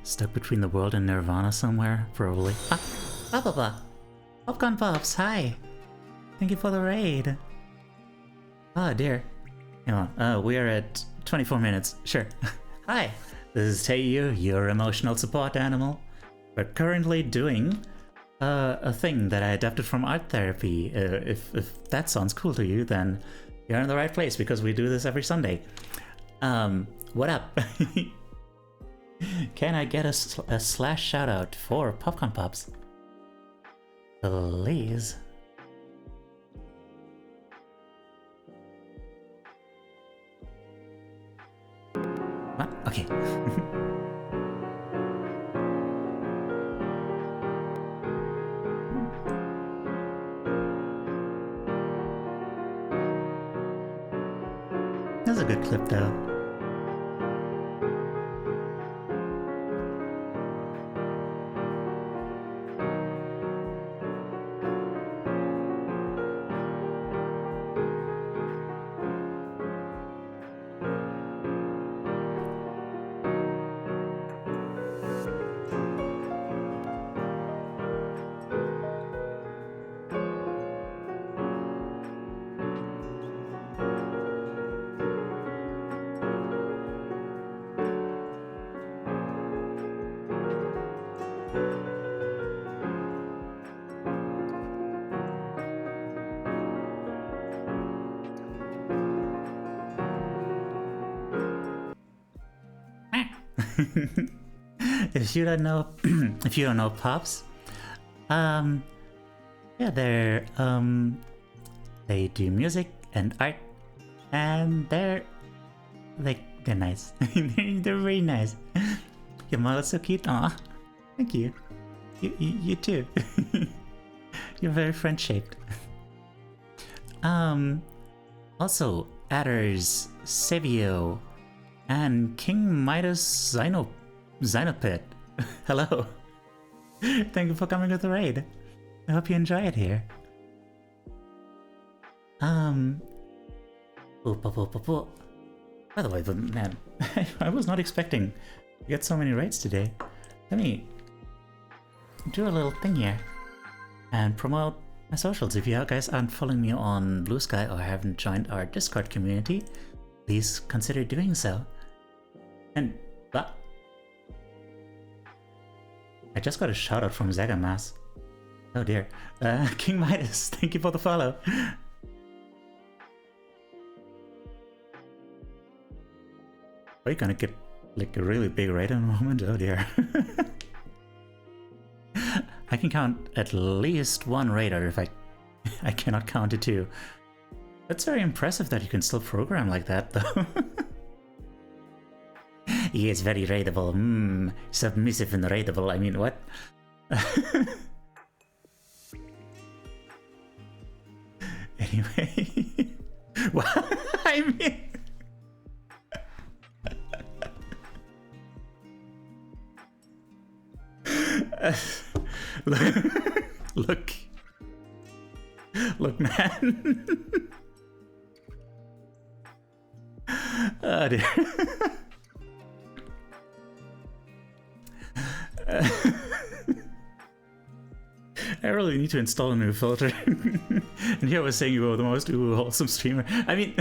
Stuck between the world and Nirvana somewhere, probably. Ah, blah blah blah. Popcorn Pops, hi. Thank you for the raid. Oh dear. Hang on, we are at 24 minutes. Sure. Hi, this is Teiyu, your emotional support animal. We're currently doing a thing that I adapted from art therapy. If that sounds cool to you, then you're in the right place because we do this every Sunday. What up? Can I get a slash shout out for Popcorn Pops? Please. What? Okay. That's a good clip though. If you don't know, if you don't know Pops, yeah, they're they do music and art, and they're nice. They're very nice. Your model is so cute. Aw, thank you. You too. You're very friend-shaped. Also, Adders, Savio, and King Midas Xenopet. Hello. Thank you for coming with the raid. I hope you enjoy it here. By the way, man, I was not expecting to get so many raids today. Let me do a little thing here and promote my socials. If you guys aren't following me on Blue Sky or haven't joined our Discord community, please consider doing so. And I just got a shout out from Zagamas. Oh dear. King Midas, thank you for the follow. Are you gonna get like a really big raid in a moment? Oh dear. I can count at least one raider if I cannot count to two. That's very impressive that you can still program like that though. He is very raidable. Submissive and raidable. I mean, what? Anyway. What? I mean... Look. Look, man. Oh dear. I really need to install a new filter. And here I was saying you were the most wholesome streamer. I mean,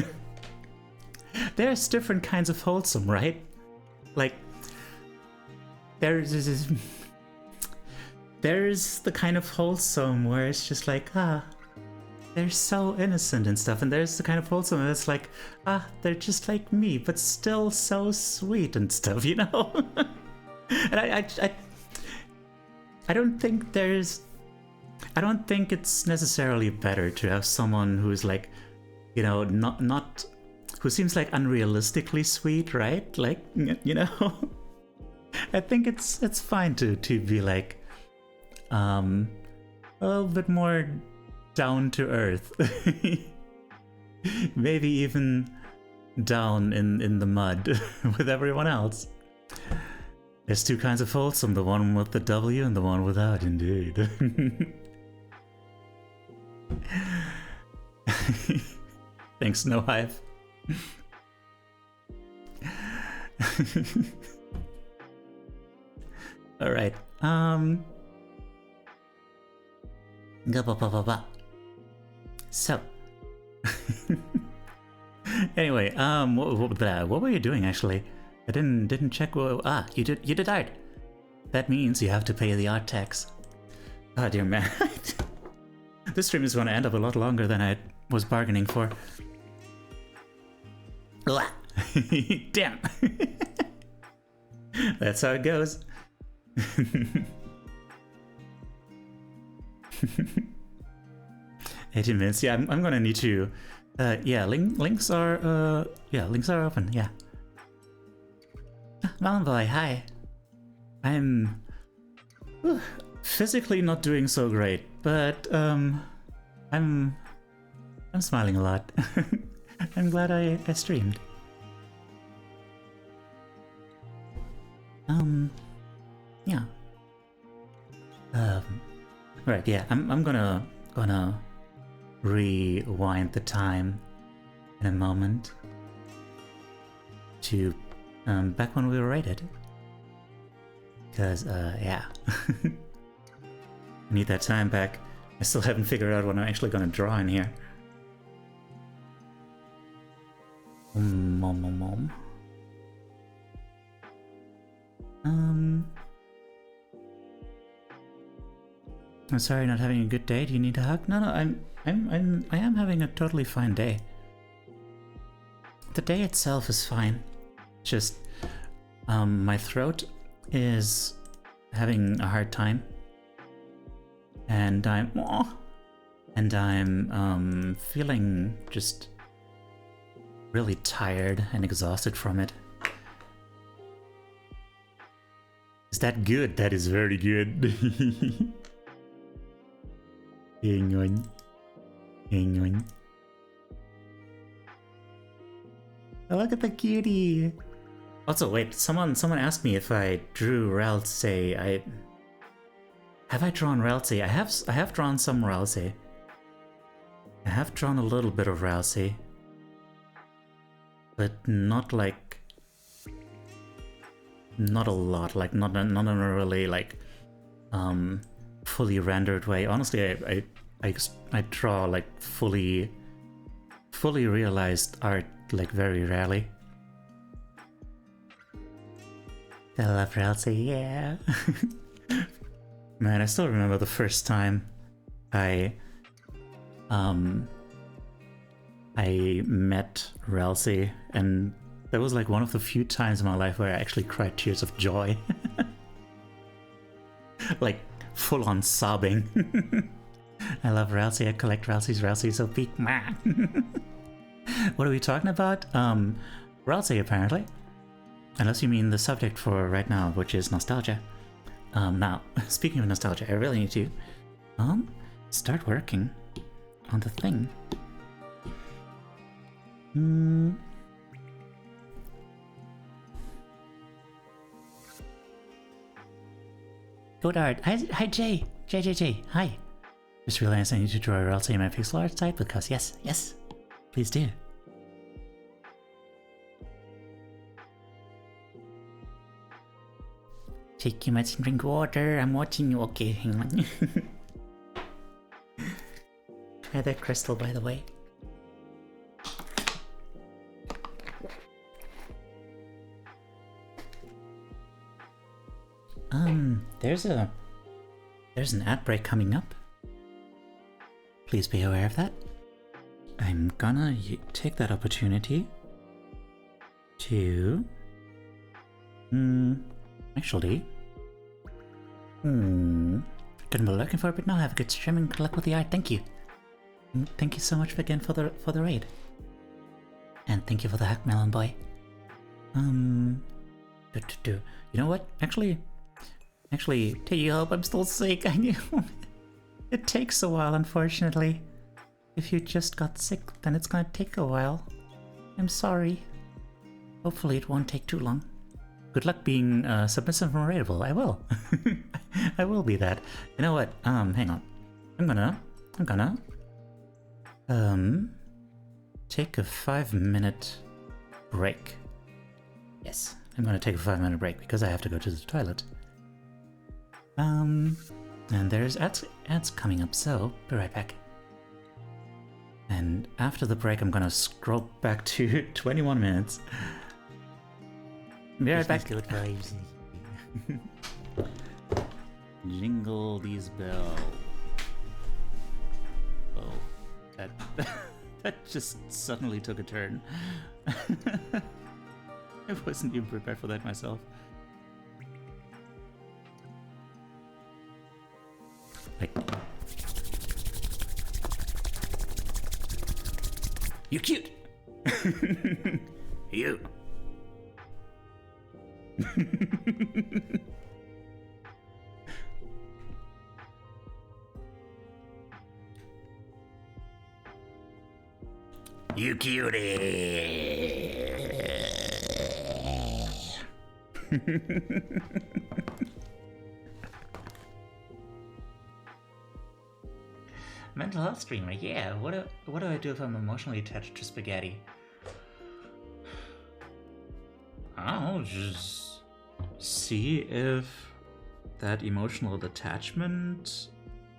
there's different kinds of wholesome, right? Like, there's the kind of wholesome where it's just like, they're so innocent and stuff, and there's the kind of wholesome that's like, they're just like me, but still so sweet and stuff, you know? And I don't think it's necessarily better to have someone who's like, you know, not who seems like unrealistically sweet, right? Like, you know, I think it's fine to be like, a little bit more down to earth, maybe even down in the mud with everyone else. There's two kinds of wholesome, the one with the W and the one without, indeed. Thanks, No Hive. Alright, so anyway, what were you doing actually? I didn't check. You did art. That means you have to pay the art tax. Oh dear man. This stream is going to end up a lot longer than I was bargaining for. Damn. That's how it goes. 18 minutes. Yeah, I'm gonna need to. Yeah, links are open. Yeah. Melonboy, hi. I'm physically not doing so great, but I'm smiling a lot. I'm glad I streamed. Yeah. Right, yeah, I'm gonna rewind the time in a moment to back when we were rated. Because, yeah. I need that time back. I still haven't figured out what I'm actually gonna draw in here. I'm sorry, not having a good day. Do you need a hug? No, I am having a totally fine day. The day itself is fine. Just, my throat is having a hard time, and I'm feeling just really tired and exhausted from it. Is that good? That is very good. Hang on. Oh, look at the cutie. Also, wait, someone asked me if I drew Ralsei. Have I drawn Ralsei? I have drawn some Ralsei. I have drawn a little bit of Ralsei, but not a lot. Like not in a really like fully rendered way. Honestly, I draw like fully realized art like very rarely. I love Ralsei, yeah. Man, I still remember the first time I met Ralsei, and that was like one of the few times in my life where I actually cried tears of joy. Like full on sobbing. I love Ralsei, I collect Ralsei's. Ralsei's so big, man. What are we talking about? Ralsei apparently. Unless you mean the subject for right now, which is nostalgia. Now, speaking of nostalgia, I really need to start working on the thing. Good art. Hi Jay. J. Hi. Just realized I need to draw a Ralsei in my pixel art site because yes, please do. Take too much and drink water. I'm watching you. Okay, hang on. Try that crystal, by the way. There's an ad break coming up. Please be aware of that. I'm gonna take that opportunity to... Actually... Couldn't be looking for it, but now have a good stream and good luck with the art. Thank you. And thank you so much again for the raid. And thank you for the hack, Melon Boy. You know what? Actually, do you hope I'm still sick? I knew. It takes a while, unfortunately. If you just got sick, then it's gonna take a while. I'm sorry. Hopefully it won't take too long. Good luck being submissive and raidable. I will. I will be that. You know what? Hang on. I'm gonna take a 5-minute break. Yes, I'm gonna take a 5-minute break because I have to go to the toilet. And there's ads coming up, so be right back. And after the break, I'm gonna scroll back to 21 minutes. Be right back. Good vibes. Jingle these bells. Oh, that just suddenly took a turn. I wasn't even prepared for that myself. Like, you cute. You. You cutie. Mental health streamer, yeah. What do I do if I'm emotionally attached to spaghetti? I'll just see if that emotional attachment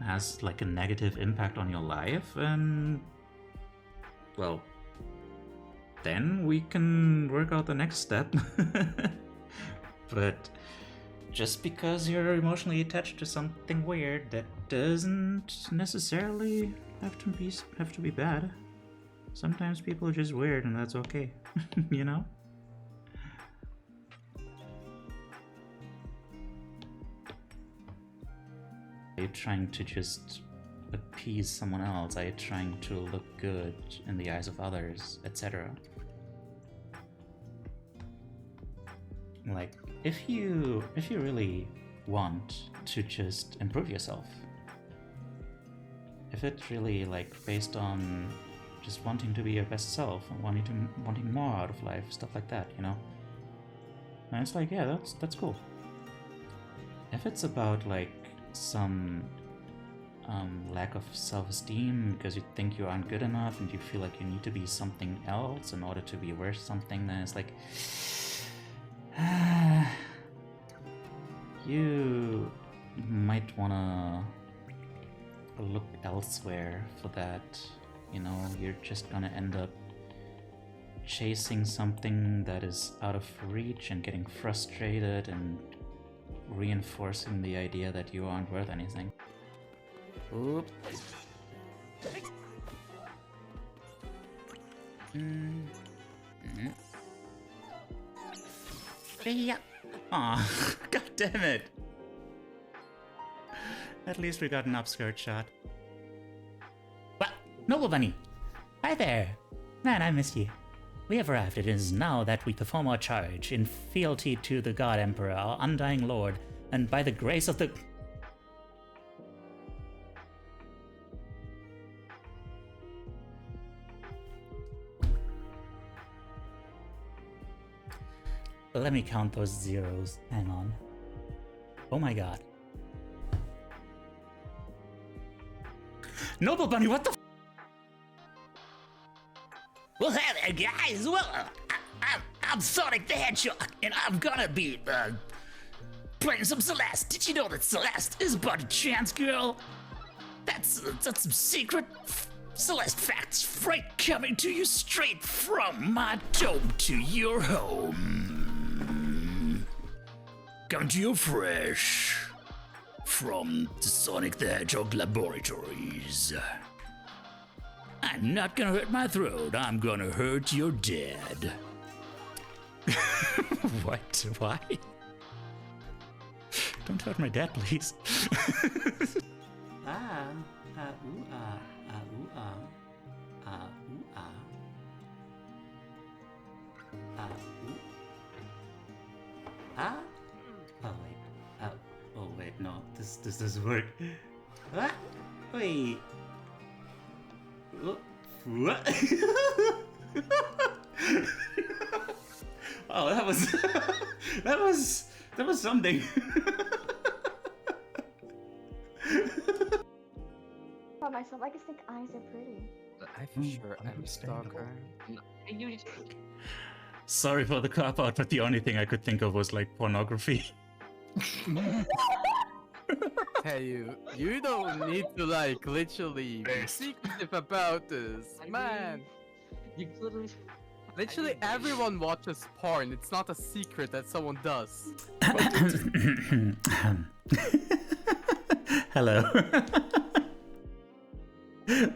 has like a negative impact on your life, and well, then we can work out the next step. But just because you're emotionally attached to something weird, that doesn't necessarily have to be bad. Sometimes people are just weird, and that's okay. You know? Are you trying to just appease someone else? Are you trying to look good in the eyes of others, etc.? Like, if you really want to just improve yourself, if it's really like based on just wanting to be your best self and wanting more out of life, stuff like that, you know, and it's like, yeah, that's cool. If it's about like some lack of self-esteem because you think you aren't good enough and you feel like you need to be something else in order to be worth something, then it's like, you might wanna look elsewhere for that. You know, you're just gonna end up chasing something that is out of reach and getting frustrated and reinforcing the idea that you aren't worth anything. Oops. Yeah. Aw, god damn it! At least we got an upskirt shot. Well, Noble Bunny! Hi there! Man, I missed you. We have arrived. It is now that we perform our charge in fealty to the God Emperor, our undying lord, and by the grace of the... Let me count those zeros. Hang on. Oh my god. Noble Bunny, what the f— Well, hey there, guys. Well, I'm Sonic the Hedgehog, and I'm gonna be playing some Celeste. Did you know that Celeste is about a trans girl? That's some secret Celeste facts right coming to you straight from my dome to your home. Coming to you fresh from the Sonic the Hedgehog laboratories. I'm not gonna hurt my throat. I'm gonna hurt your dad. What? Why? Don't hurt my dad, please. Oh wait, no, this doesn't work. Ah, wait. What? Oh, that was that was something. About myself, I just think eyes are pretty. I for sure am a stalker. Sorry for the cop out, but the only thing I could think of was like pornography. Hey, you don't need to like literally be secretive about this, man. You Literally everyone watches porn. It's not a secret that someone does. Hello.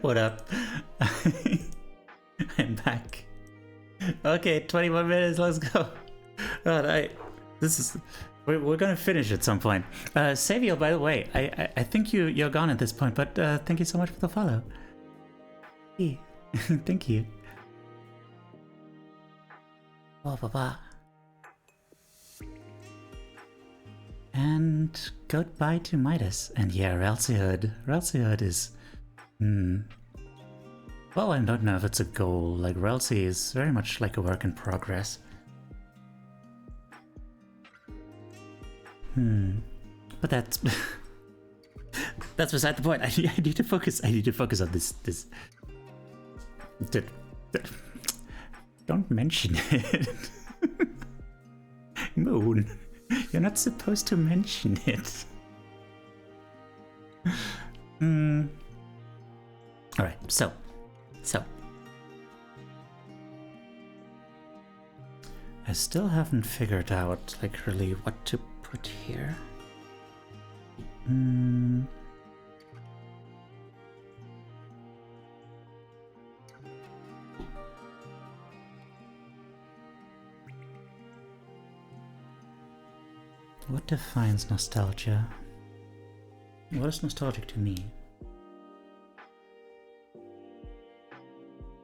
What up? I'm back. Okay, 21 minutes, let's go. Alright, we're gonna finish at some point. Savio, by the way, I think you're gone at this point, but thank you so much for the follow. Hey, thank you. Oh, bye. And goodbye to Midas. And yeah, Ralseihood. Ralseihood is... Well, I don't know if it's a goal. Like, Ralsei is very much like a work in progress. But that's... that's beside the point. I need to focus. I need to focus on this... Don't mention it. Moon, you're not supposed to mention it. Alright, so. I still haven't figured out, like, really what to put here. What defines nostalgia? What is nostalgic to me?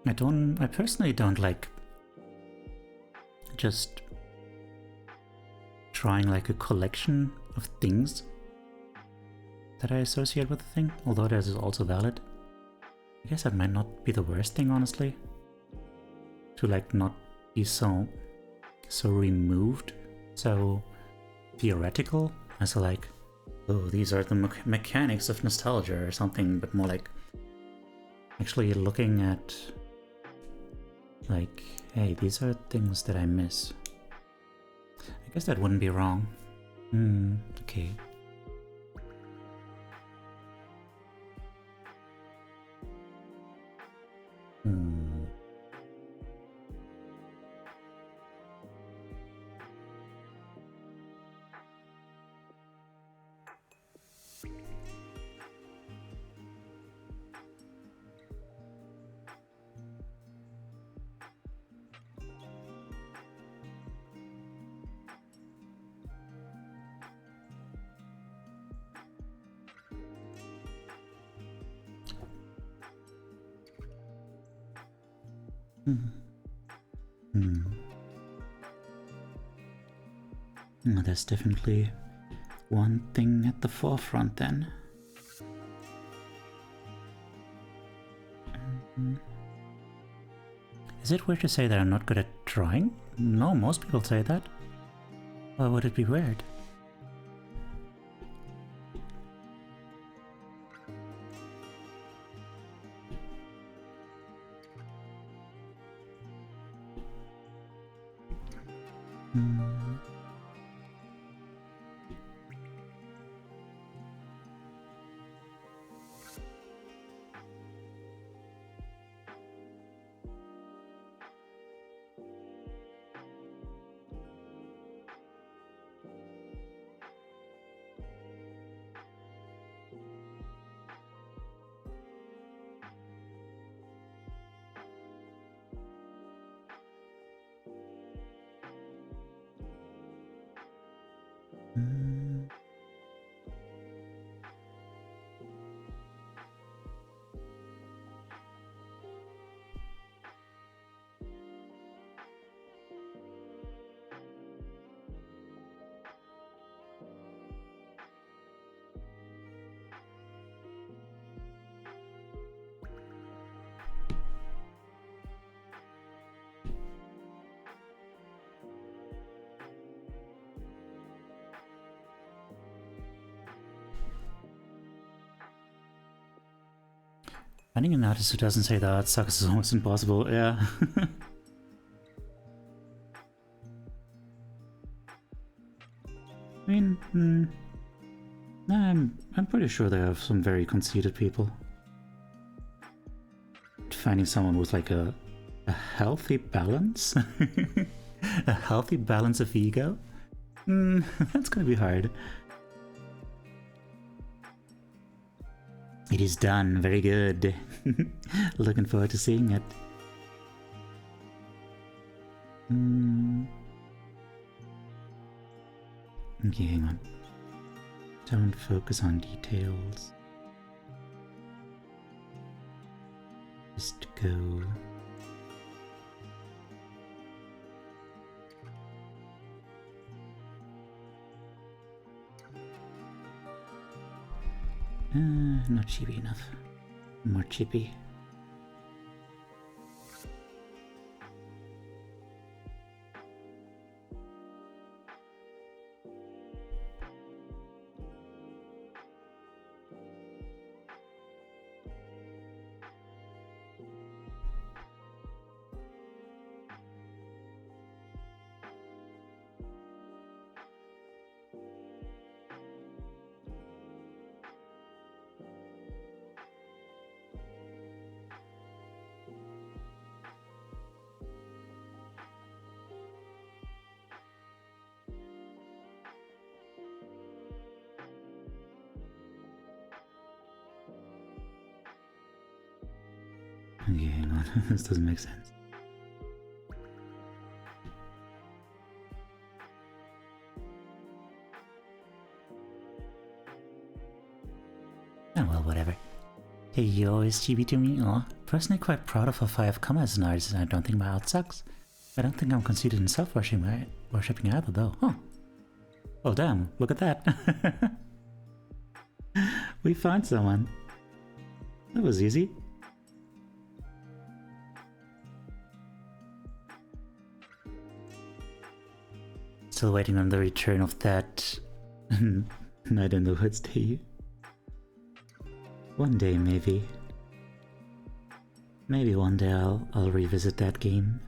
I personally don't like just drawing like a collection of things that I associate with a thing, although that is also valid. I guess that might not be the worst thing, honestly. To like not be so removed, so theoretical, as like, oh, these are the mechanics of nostalgia or something, but more like actually looking at like, hey, these are things that I miss. I guess that wouldn't be wrong. Okay. There's definitely one thing at the forefront then. Is it weird to say that I'm not good at drawing? No, most people say that. Why would it be weird? Finding an artist who doesn't say the art sucks is almost impossible, yeah. I mean, I'm pretty sure there are some very conceited people. Finding someone with like a healthy balance? A healthy balance of ego? That's gonna be hard. It is done, very good. Looking forward to seeing it. Okay, hang on. Don't focus on details. Just go. Not chibi enough. More chippy. Okay, hang on. This doesn't make sense. Oh well, whatever. Hey, you always chibi to me? Aw. Personally quite proud of how far I've come as an artist, and I don't think my art sucks. I don't think I'm conceited and self-worshipping either, though. Huh. Well, damn, look at that. We found someone. That was easy. Still waiting on the return of that Night in the Woods day. One day, maybe. Maybe one day I'll revisit that game.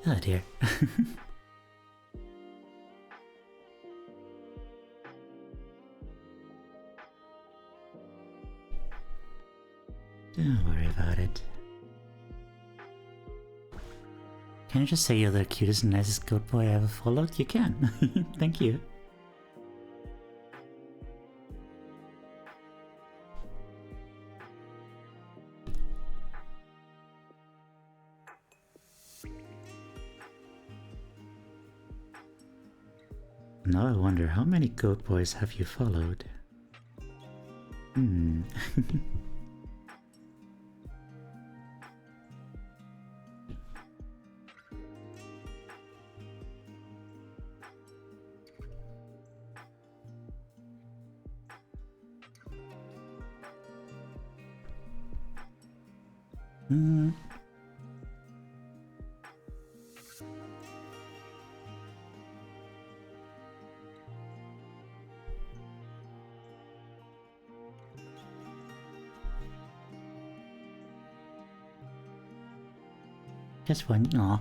Oh dear. Don't worry about it. Can I just say you're the cutest and nicest goat boy I ever followed? You can. Thank you. Now I wonder, how many goat boys have you followed? Just one. Aw.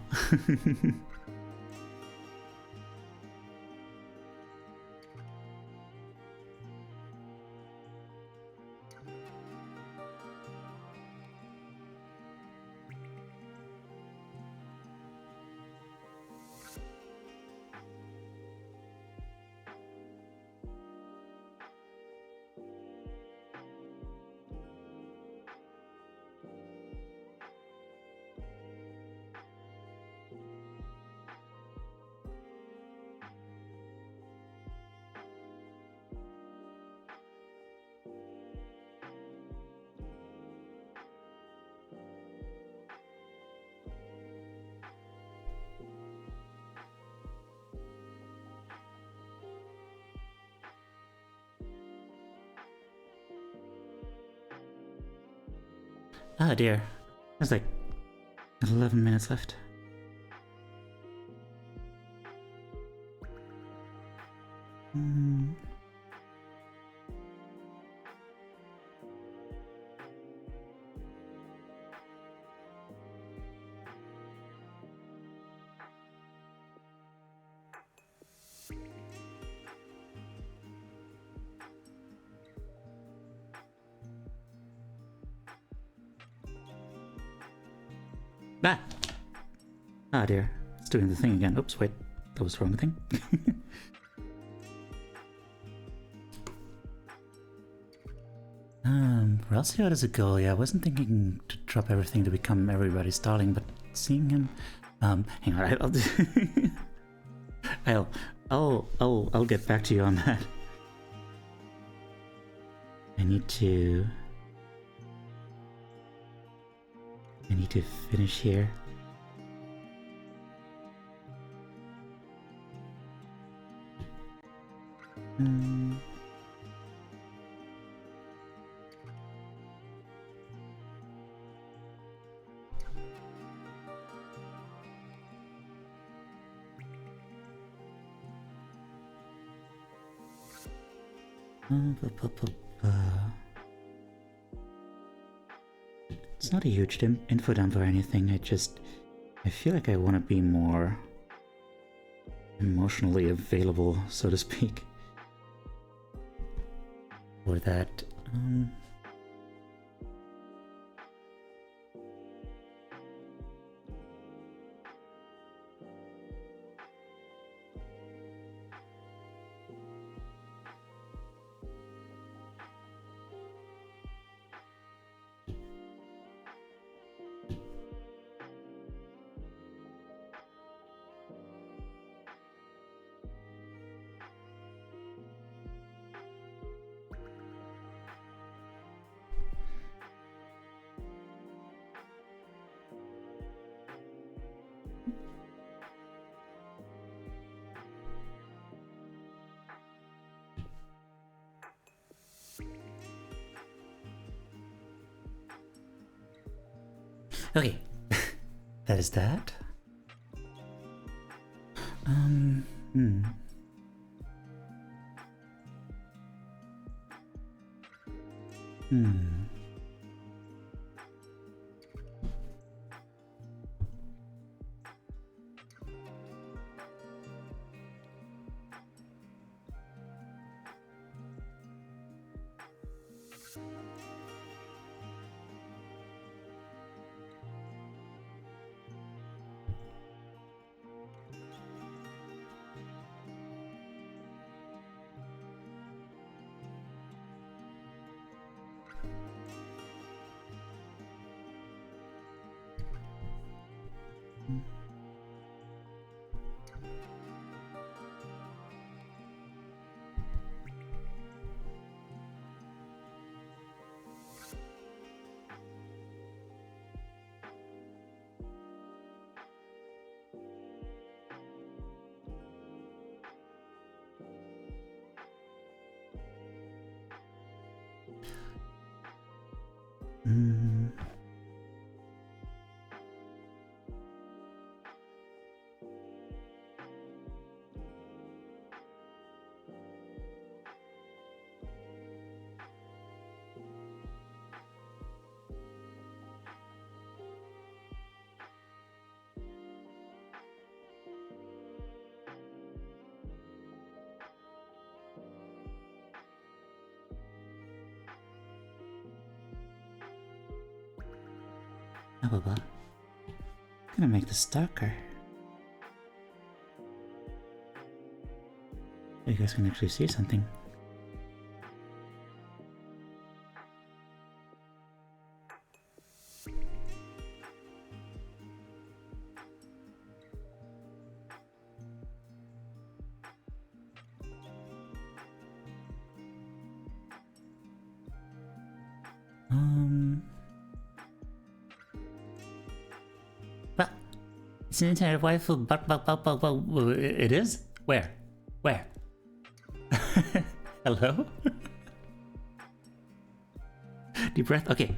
Oh dear. There's like 11 minutes left. Ah! Ah dear. It's doing the thing again. Oops, wait. That was the wrong thing. Well, see how does it go? Yeah, I wasn't thinking to drop everything to become everybody's darling, but seeing him... hang on, I'll get back to you on that. I need to finish here. It's not a huge info dump or anything, I feel like I want to be more emotionally available, so to speak, for that. Okay, that is that. Blah. Gonna make this darker. You guys can actually see something. Well, it's an entire waifu, but it is? Where? Hello? Deep breath? Okay.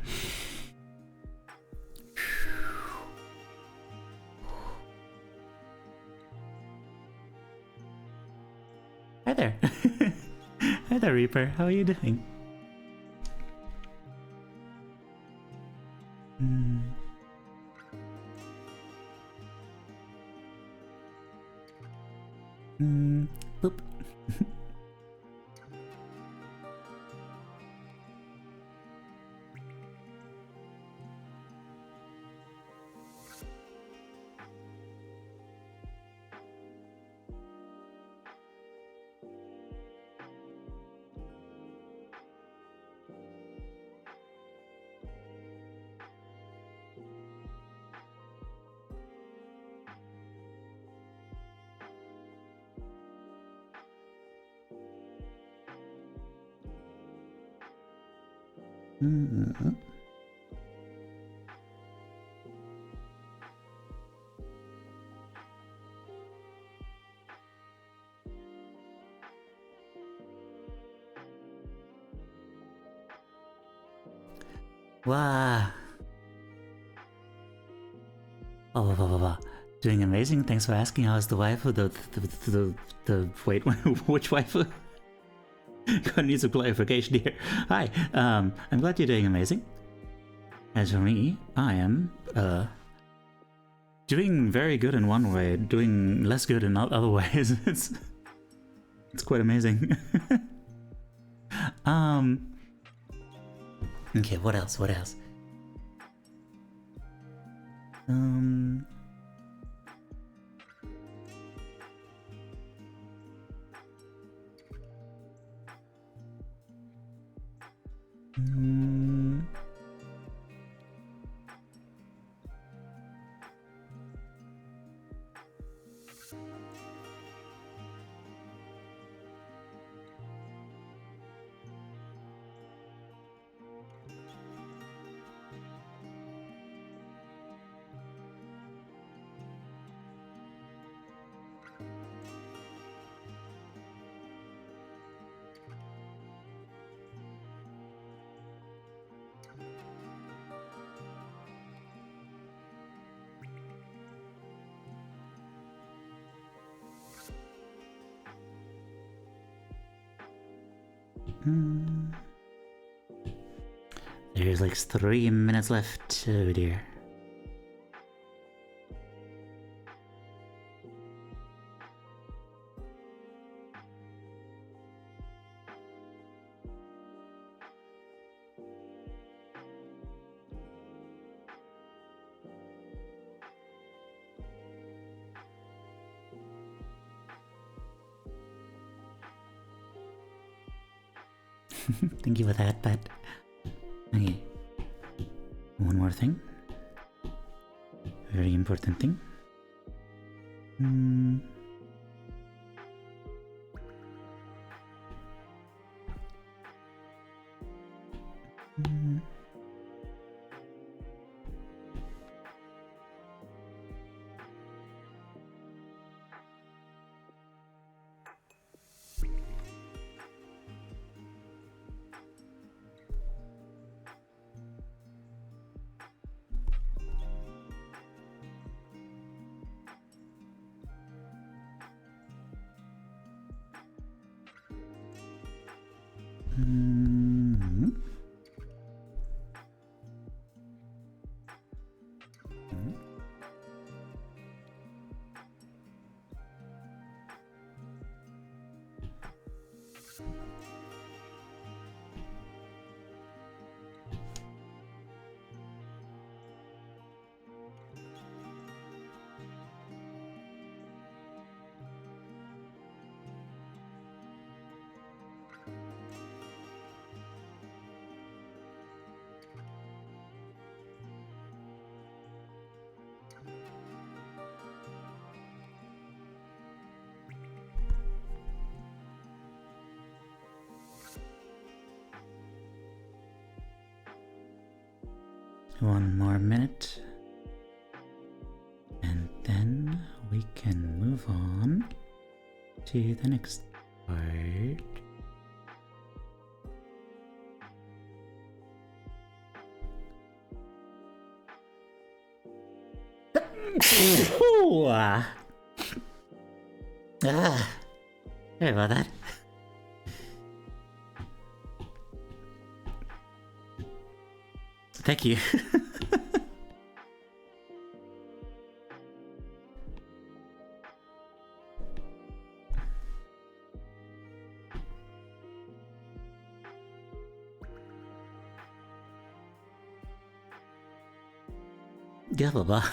Hi there. Hi there, Reaper. How are you doing? Boop. Wow. Oh. Doing amazing. Thanks for asking. How's the waifu? The wait, which waifu? Gonna need some clarification here. Hi. I'm glad you're doing amazing. As for me, I am doing very good in one way, doing less good in other ways. It's quite amazing. Okay, what else? There's like 3 minutes left. Oh dear. Thank you for that, but okay. One more thing. Very important thing. One more minute, and then we can move on to the next part. Sorry about that. Thank you. Yeah, baba.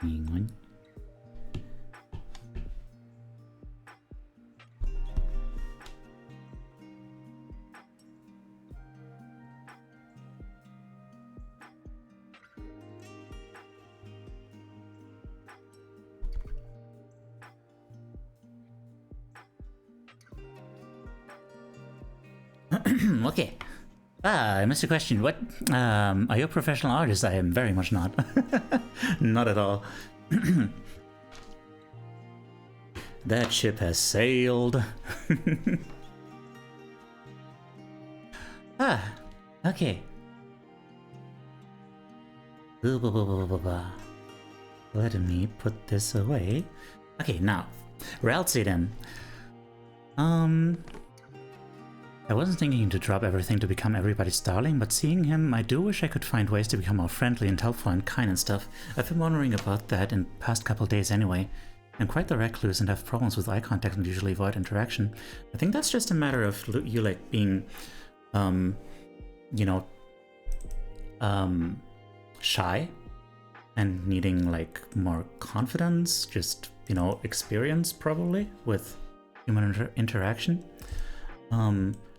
Ingon. Okay. I missed a question. What? Are you a professional artist? I am very much not. Not at all. That ship has sailed. Okay. Let me put this away. Okay, now, Raltsei then. I wasn't thinking to drop everything to become everybody's darling, but seeing him, I do wish I could find ways to become more friendly and helpful and kind and stuff. I've been wondering about that in the past couple days anyway. I'm quite the recluse and have problems with eye contact and usually avoid interaction. I think that's just a matter of you like being, you know, shy and needing like more confidence, just, you know, experience probably with human interaction.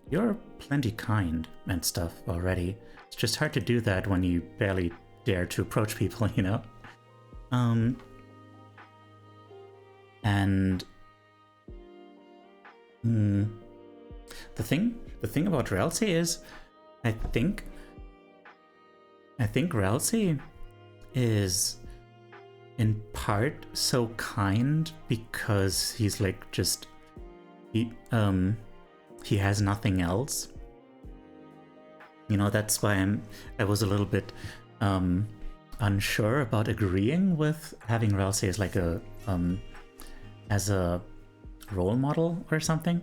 You're plenty kind and stuff already. It's just hard to do that when you barely dare to approach people, you know? And the thing about Raltsei is, I think Raltsei is in part so kind because he's like just he has nothing else. You know, that's why I was a little bit unsure about agreeing with having Raltsei as like as a role model or something,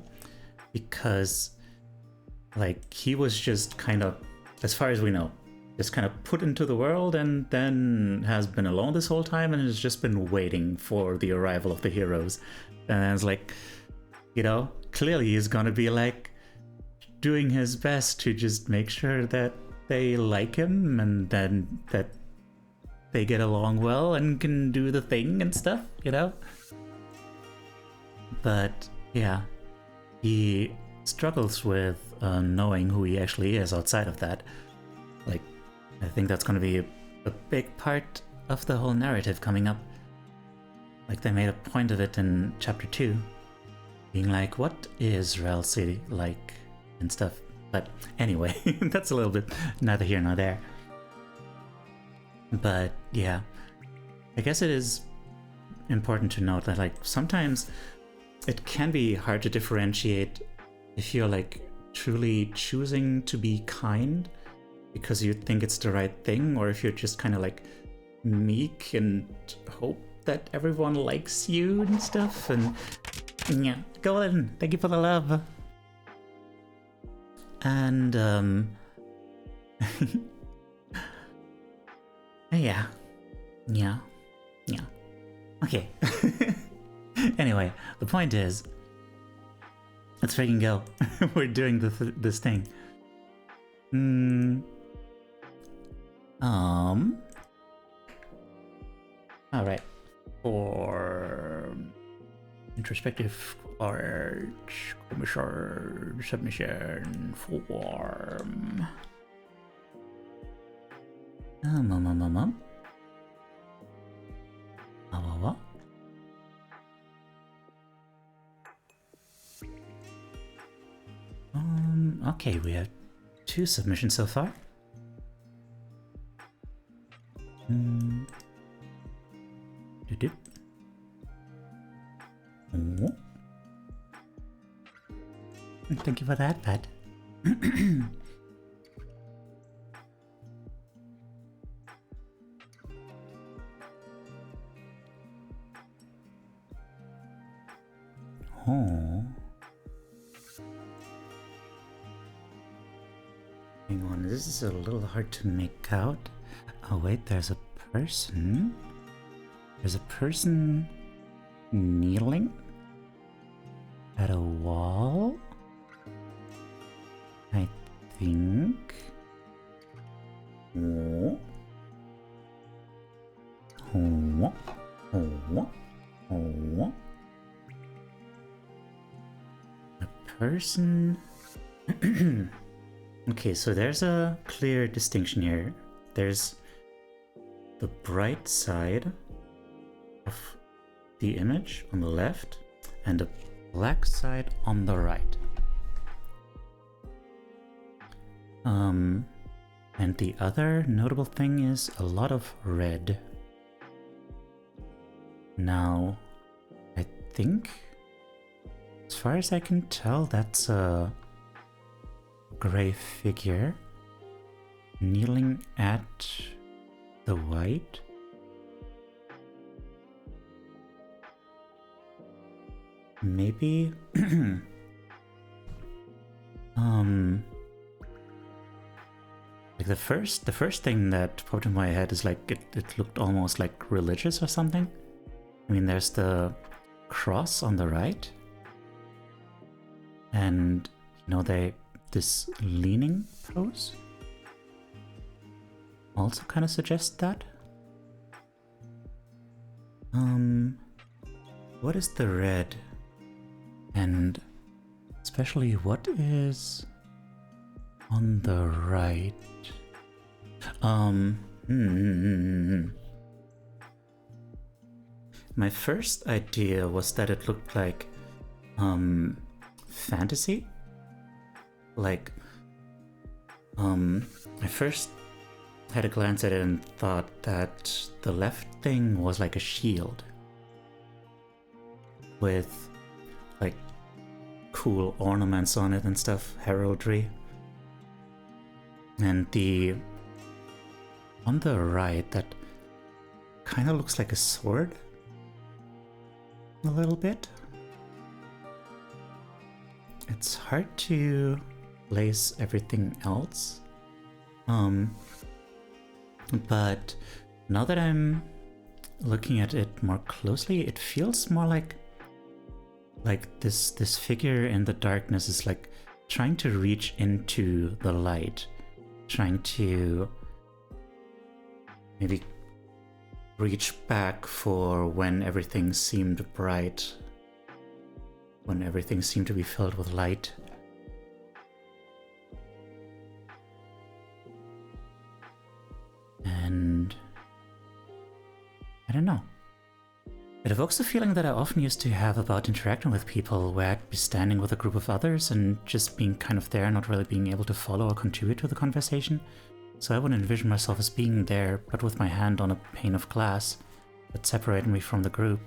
because like he was just kind of, as far as we know, just kind of put into the world and then has been alone this whole time and has just been waiting for the arrival of the heroes. And it's like, you know, clearly he's gonna be like doing his best to just make sure that they like him and then that they get along well and can do the thing and stuff, you know? But yeah, he struggles with knowing who he actually is outside of that. Like, I think that's gonna be a big part of the whole narrative coming up. Like, they made a point of it in chapter 2, being like, what is Raltsei like and stuff. But anyway, that's a little bit neither here nor there. But yeah, I guess it is important to note that like sometimes it can be hard to differentiate if you're like truly choosing to be kind because you think it's the right thing, or if you're just kind of like meek and hope that everyone likes you and stuff. And yeah, go in. Thank you for the love. And yeah. Okay. Anyway, the point is, let's freaking go. We're doing this thing. All right. For introspective art commission submission form. Okay, we have 2 submissions so far. Oh. Thank you for that, Pat. Oh. Hang on, this is a little hard to make out. Oh wait, there's a person. There's a person kneeling at a wall, I think. Oh. Oh. Oh. Oh. A person. Okay, so there's a clear distinction here. There's the bright side of the image on the left and the black side on the right. And the other notable thing is a lot of red. Now, I think, as far as I can tell, that's a gray figure kneeling at the white. Maybe like the first thing that popped in my head is like it looked almost like religious or something. I mean, there's the cross on the right, and you know, this leaning pose also kind of suggests that. What is the red? And especially what is on the right? My first idea was that it looked like fantasy. Like I first had a glance at it and thought that the left thing was like a shield with like cool ornaments on it and stuff, heraldry. And the on the right, that kind of looks like a sword a little bit. It's hard to place everything else. But now that I'm looking at it more closely, it feels more like this figure in the darkness is like trying to reach into the light, trying to maybe reach back for when everything seemed bright, when everything seemed to be filled with light. And I don't know. It evokes a feeling that I often used to have about interacting with people, where I'd be standing with a group of others and just being kind of there, not really being able to follow or contribute to the conversation. So I would envision myself as being there, but with my hand on a pane of glass that separated me from the group.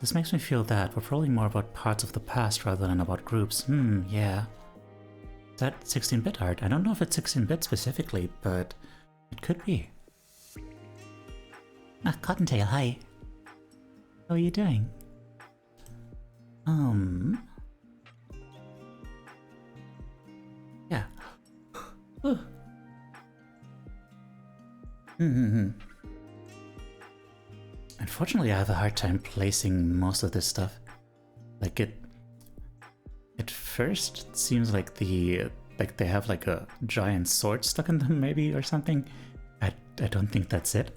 This makes me feel that, but probably more about parts of the past rather than about groups. Yeah. Is that 16-bit art? I don't know if it's 16-bit specifically, but it could be. Ah, Cottontail, hi. How are you doing? Yeah. Unfortunately, I have a hard time placing most of this stuff. Like it first seems like they have like a giant sword stuck in them, maybe, or something. I don't think that's it.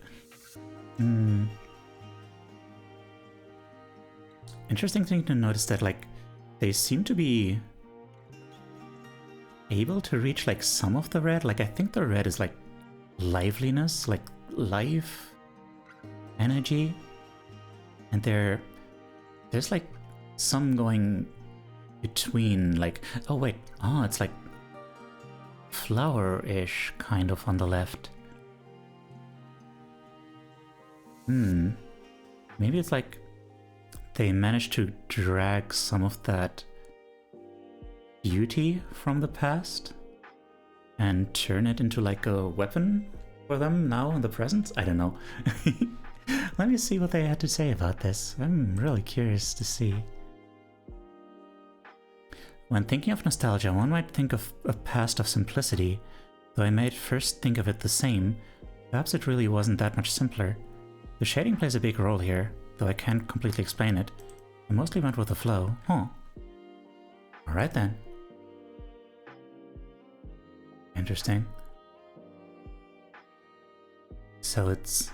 Interesting thing to notice that like they seem to be able to reach like some of the red. Like I think the red is like liveliness, like life energy, and there's like some going between, like, oh wait, it's like flower-ish kind of on the left. Maybe it's like they managed to drag some of that beauty from the past and turn it into like a weapon for them now in the present? I don't know. Let me see what they had to say about this. I'm really curious to see. When thinking of nostalgia, one might think of a past of simplicity, though I might first think of it the same. Perhaps it really wasn't that much simpler. The shading plays a big role here, though I can't completely explain it. I mostly went with the flow. Huh. Alright then. Interesting. So it's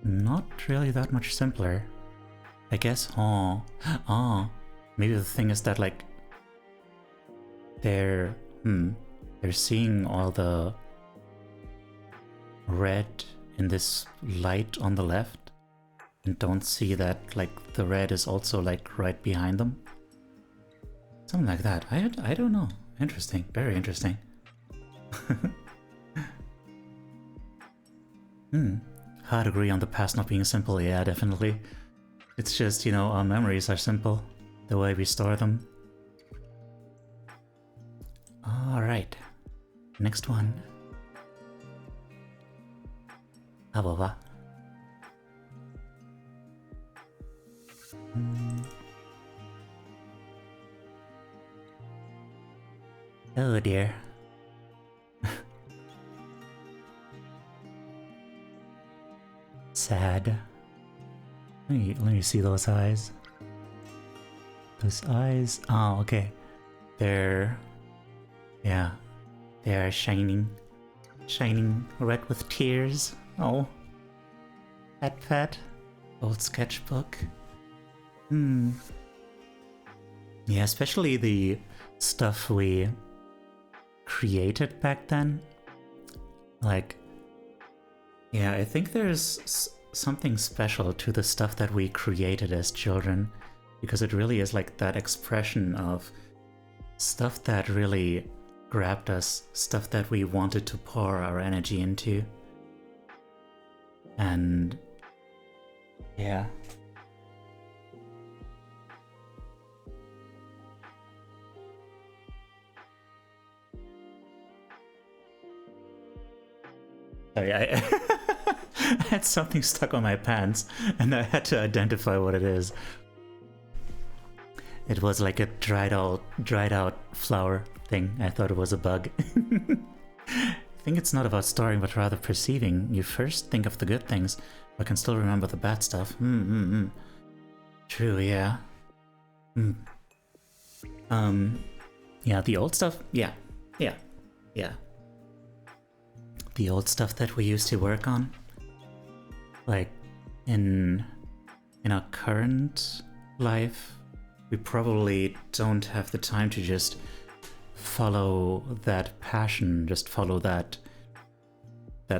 not really that much simpler. I guess, maybe the thing is that like they're seeing all the red in this light on the left and don't see that like the red is also like right behind them. Something like that. I don't know. Interesting. Very interesting. Hard agree on the past not being simple. Yeah, definitely. It's just, you know, our memories are simple. The way we store them. Alright. Next one. Ababa. Oh dear. Sad. Let me see those eyes. Those eyes. Oh, okay. They're shining red with tears. Oh, pet. Old sketchbook. Yeah, especially the stuff we created back then. Like, yeah, I think there's something special to the stuff that we created as children, because it really is like that expression of stuff that really grabbed us, stuff that we wanted to pour our energy into. And yeah. Sorry, I had something stuck on my pants and I had to identify what it is. It was like a dried out flower thing. I thought it was a bug. I think it's not about storing, but rather perceiving. You first think of the good things, but can still remember the bad stuff. True, yeah. Yeah, the old stuff? Yeah. The old stuff that we used to work on. Like, in our current life, we probably don't have the time to just follow that passion, just follow that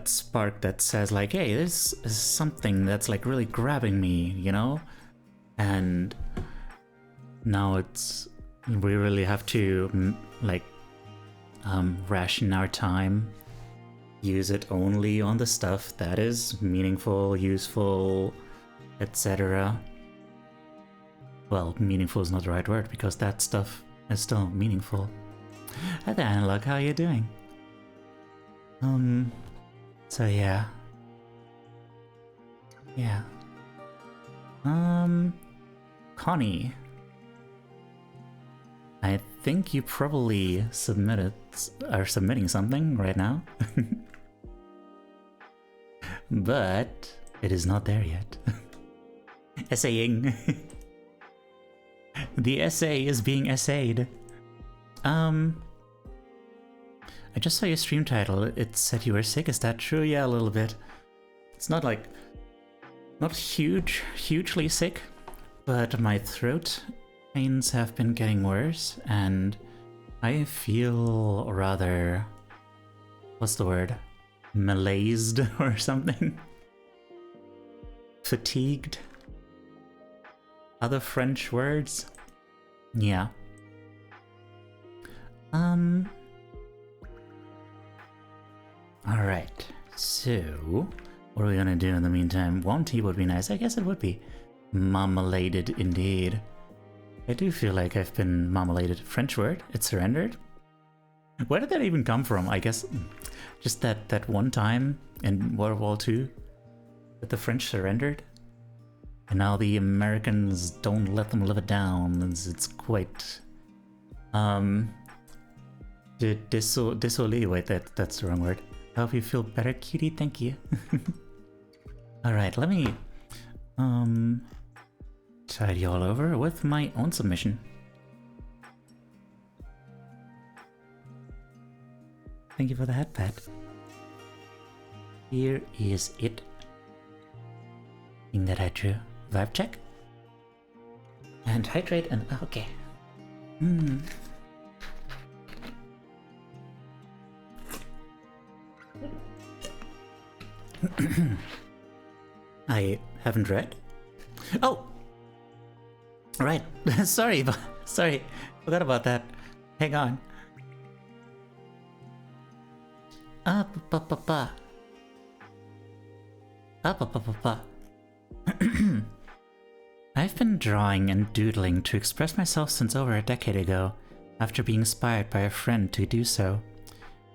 spark that says like, hey, this is something that's like really grabbing me, you know? And now we really have to like ration our time, use it only on the stuff that is meaningful, useful, etc. Well, meaningful is not the right word, because that stuff is still meaningful. Hi there, Analog, how are you doing? So yeah. Connie. I think you probably are submitting something right now. But it is not there yet. Essaying. The essay is being essayed. I just saw your stream title. It said you were sick. Is that true? Yeah, a little bit. It's not like... not hugely sick, but my throat pains have been getting worse, and I feel rather... what's the word? Malaised or something? Fatigued? Other French words? Yeah. Alright, so what are we gonna do in the meantime? Warm tea would be nice. I guess it would be. Marmaladed indeed. I do feel like I've been marmaladed. French word? It surrendered? Where did that even come from? I guess just that one time in World War II that the French surrendered. And now the Americans don't let them live it down. It's quite... Désolé, wait, that's the wrong word. I hope you feel better, cutie, thank you. Alright, let me... tidy all over with my own submission. Thank you for the head pat. Here is it. Thing that I drew. Vibe check. And hydrate and... okay. I haven't read. Oh! Right. Sorry, forgot about that. Hang on. I've been drawing and doodling to express myself since over a decade ago, after being inspired by a friend to do so.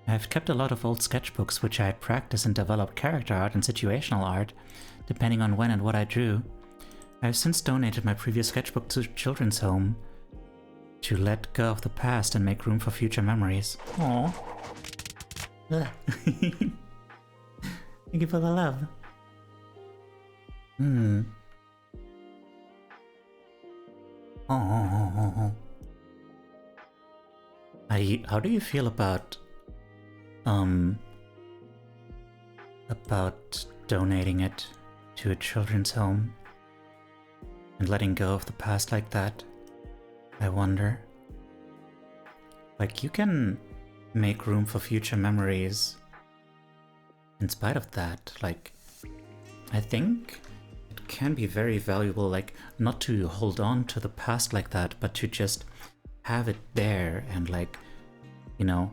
I've kept a lot of old sketchbooks which I had practiced and developed character art and situational art, depending on when and what I drew. I have since donated my previous sketchbook to Children's Home to let go of the past and make room for future memories. Aww. Thank you for the love. Oh. How do you feel about donating it to a children's home and letting go of the past like that? I wonder. Like, you can make room for future memories in spite of that. Like, I think it can be very valuable, like, not to hold on to the past like that, but to just have it there and, like, you know,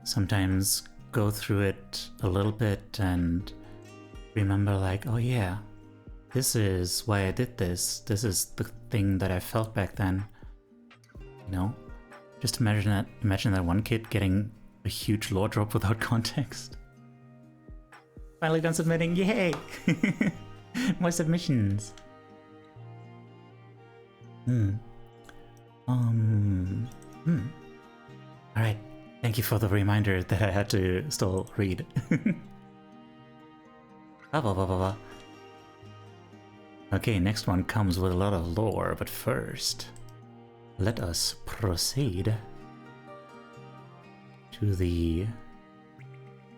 sometimes go through it a little bit and remember, like, oh yeah, this is why I did this. This is the thing that I felt back then. You know? Just imagine that one kid getting a huge lore drop without context. Finally done submitting, yay! More submissions. Alright, thank you for the reminder that I had to still read. Okay, next one comes with a lot of lore, but first, let us proceed to the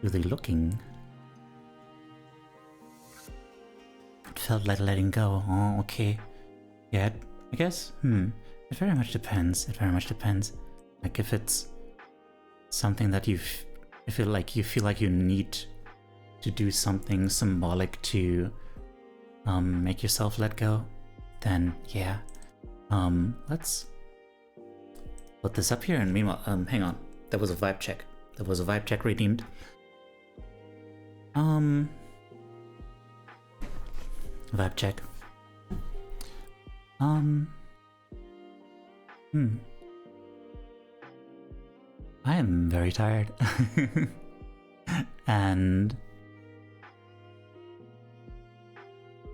looking. It felt like letting go. Oh, okay. Yeah, I guess. It very much depends. It very much depends. Like, if it's something that you feel like you need to do something symbolic to make yourself let go, then yeah. Let's put this up here, and meanwhile, hang on. That was a vibe check. That was a vibe check redeemed. Vibe check. I am very tired. And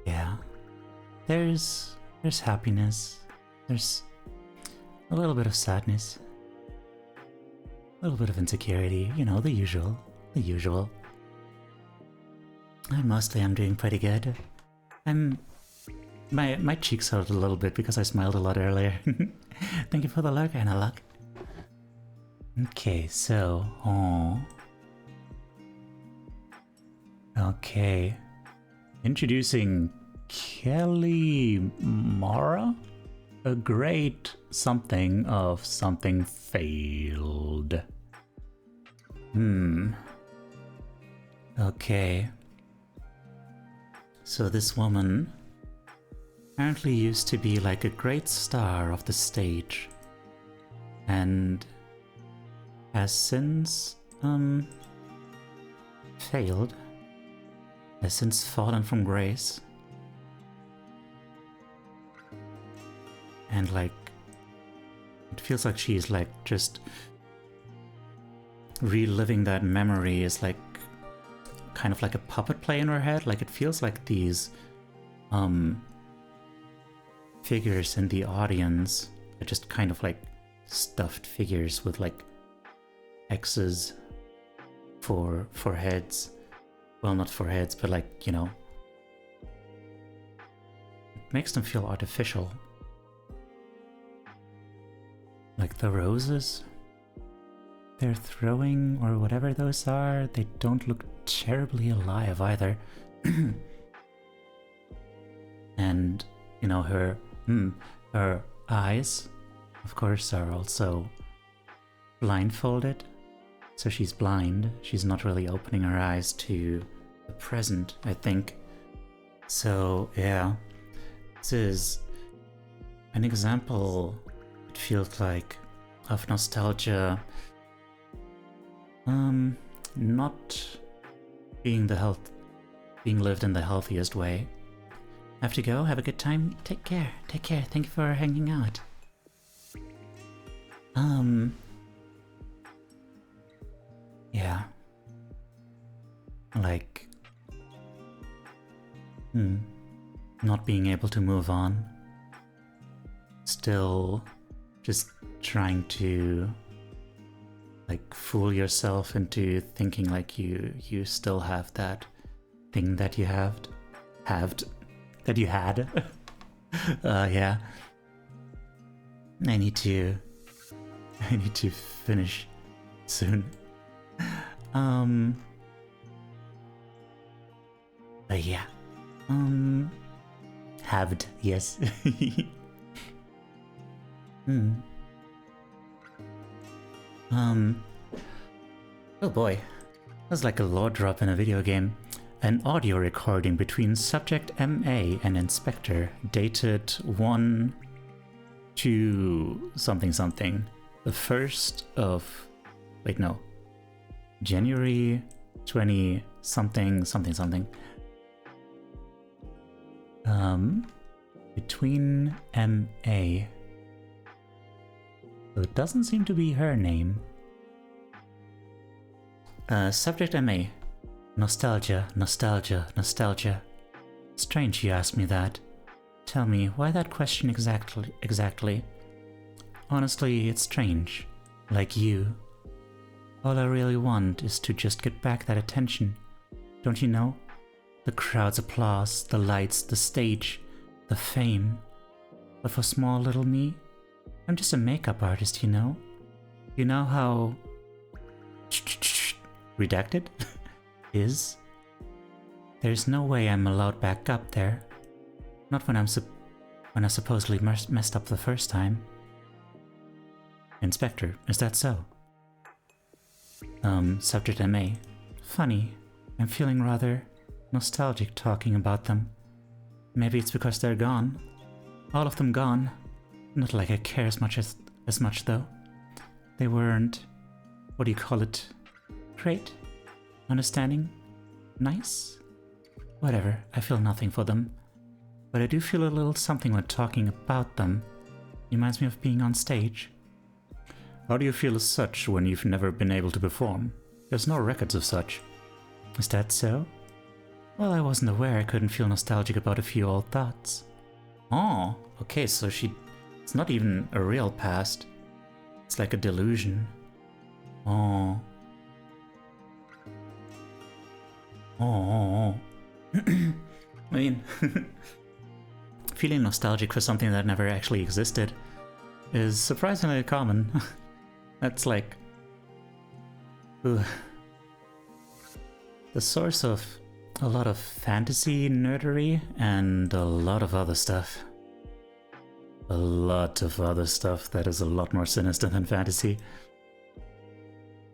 yeah, there's happiness, there's a little bit of sadness, a little bit of insecurity, you know, the usual. Mostly I'm doing pretty good. My cheeks hurt a little bit because I smiled a lot earlier. Thank you for the lurk, Anna Luck. Okay, so, okay. Introducing Kelly Mara? A great something of something failed. Okay. So this woman apparently used to be like a great star of the stage, and has since failed, has since fallen from grace. and like it feels like she's like just reliving that memory is like kind of like a puppet play in her head. Like it feels like these figures in the audience are just kind of like stuffed figures with like X's for heads. Well, not for heads, but like, you know, it makes them feel artificial. Like the roses they're throwing, or whatever those are, they don't look terribly alive either. And, you know, her eyes, of course, are also blindfolded. So she's blind. She's not really opening her eyes to the present, I think. So, yeah. This is an example, it feels like, of nostalgia not being lived in the healthiest way. Have to go, have a good time, take care, thank you for hanging out. Yeah. Like, not being able to move on. Still just trying to like fool yourself into thinking like you still have that thing that you had. Yeah. I need to finish soon. Yeah. Halved, yes. Oh boy. That's like a lore drop in a video game. An audio recording between Subject MA and Inspector, dated 1/2 something something. The 1st of... Wait, no. January 20 something something something. Between MA. So it doesn't seem to be her name. Subject MA. Nostalgia, nostalgia, nostalgia. Strange you ask me that. Tell me, why that question exactly? Honestly, it's strange. Like you. All I really want is to just get back that attention. Don't you know? The crowd's applause, the lights, the stage, the fame. But for small little me, I'm just a makeup artist, you know? You know how... redacted? is? There's no way I'm allowed back up there. Not when I supposedly messed up the first time. Inspector, is that so? Subject MA. Funny, I'm feeling rather nostalgic talking about them. Maybe it's because they're gone. All of them gone. Not like I care as much though. They weren't, what do you call it? Great? Understanding? Nice? Whatever, I feel nothing for them. But I do feel a little something when talking about them. Reminds me of being on stage. How do you feel as such when you've never been able to perform? There's no records of such. Is that so? Well, I wasn't aware I couldn't feel nostalgic about a few old thoughts. Oh, okay, so it's not even a real past. It's like a delusion. Oh. Oh. I mean, feeling nostalgic for something that never actually existed is surprisingly common. That's like... the source of a lot of fantasy nerdery and a lot of other stuff. A lot of other stuff that is a lot more sinister than fantasy.